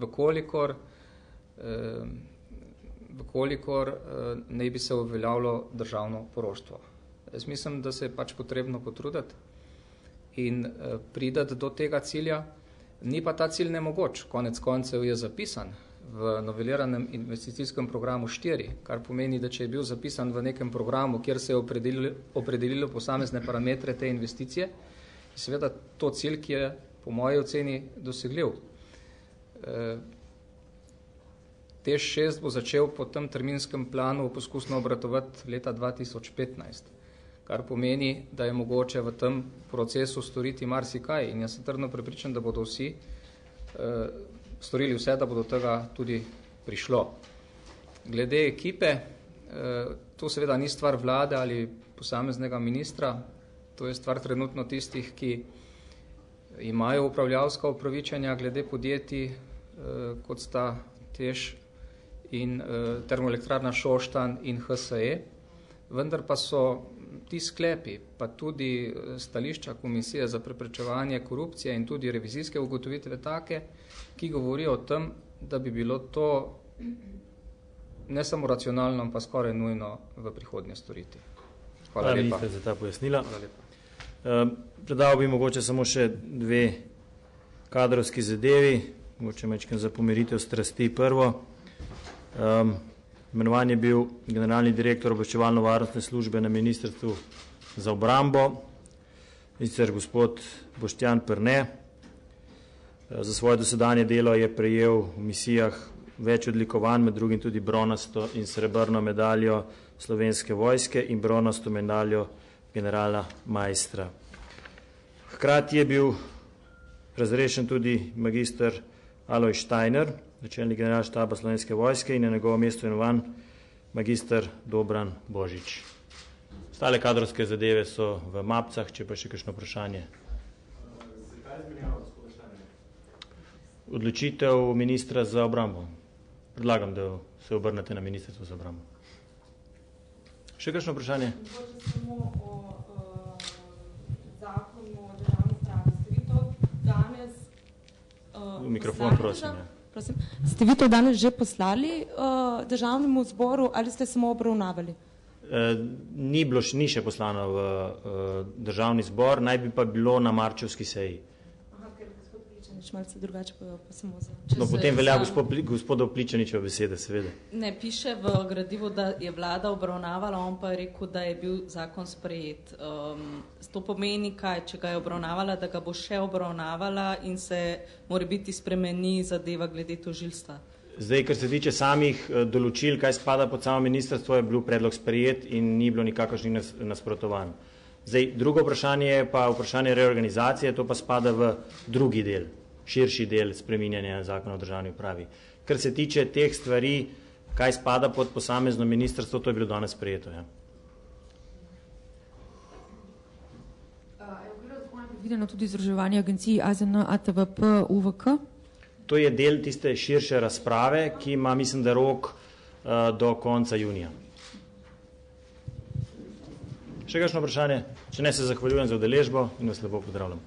Vkolikor ne bi se uveljavilo državno poroštvo. Jaz mislim, da se je pač potrebno potruditi in pridati do tega cilja. Ni pa ta cilj nemogoč. Konec koncev je zapisan v noveliranem investicijskem programu 4, kar pomeni, da če je bil zapisan v nekem programu, kjer se je opredelilo posamezne parametre te investicije, je seveda to cilj, ki je po moji oceni dosegljiv. TEŠ 6 bo začel po tem terminskem planu poskusno obratovati leta 2015, kar pomeni, da je mogoče v tem procesu storiti marsikaj in jaz sem trdno prepričan, da bodo vsi storili vse, da bo do tega tudi prišlo. Glede ekipe, to seveda ni stvar vlade ali posameznega ministra, to je stvar trenutno tistih, ki imajo upravljavska upravičenja glede podjetij, kot sta TEŠ in Termoelektrarna Šoštanj in HSE, vendar pa so ti sklepi, pa tudi stališča Komisije za preprečevanje korupcije in tudi revizijske ugotovitve take, ki govorijo o tem, da bi bilo to ne samo racionalno, pa skoraj nujno v prihodnje storiti. Hvala lepa. Hvala za ta pojasnila. Predal bi mogoče samo še 2 kadrovski zadevi, mogoče mečkem za pomiritev strasti. Prvo, imenovan je bil generalni direktor obveščevalno-varnostne službe na Ministrstvu za obrambo, in sicer gospod Boštjan Perne. Za svoje dosedanje delo je prejel v misijah več odlikovanj, med drugim tudi bronasto in srebrno medaljo Slovenske vojske in bronasto medaljo generala Maistra. Hkrati je bil razrešen tudi magister Aloj Štajner, načelnik generalštaba Slovenske vojske, in na njegovo mesto imenovan magister Dobran Božič. Ostale kadrovske zadeve so v mapcah, če pa še kakšno vprašanje. Zakaj izmenjava gospoda Štarja? Odločitev ministra za obrambo. Predlagam, da se obrnete na ministrstvo za obrambo. Še kakšno vprašanje? Samo o zakonu o državni spravi. Ste vi to danes Mikrofon, prosim. Prosim. Ste vi to danes že poslali državnemu zboru ali ste samo obravnavali? Ni še poslano v državni zbor, naj bi pa bilo na marčevski seji. Malce drugače pa samo za... No, potem velja gospoda Pličaničeva beseda, seveda. Ne, piše v gradivu, da je vlada obravnavala, on pa je rekel, da je bil zakon sprejet. To pomeni kaj, če ga je obravnavala, da ga bo še obravnavala in se mora biti spremeni zadeva glede tožilstva. Zdaj, kar se tiče samih določil, kaj spada pod samo ministrstvo, je bil predlog sprejet in ni bilo nikakršnih nasprotovanj. Zdaj, drugo vprašanje je pa vprašanje reorganizacije, to pa spada v drugi del, širši del spreminjanja zakona o državni upravi. Kar se tiče teh stvari, kaj spada pod posamezno ministrstvo, to je bilo danes sprejeto. Ja. Videno tudi združevanje agencij AZN, ATVP, UVK? To je del tiste širše razprave, ki ima, mislim, da rok do konca junija. Še kakšno vprašanje? Če ne, se zahvaljujem za udeležbo in vas lepo pozdravljam.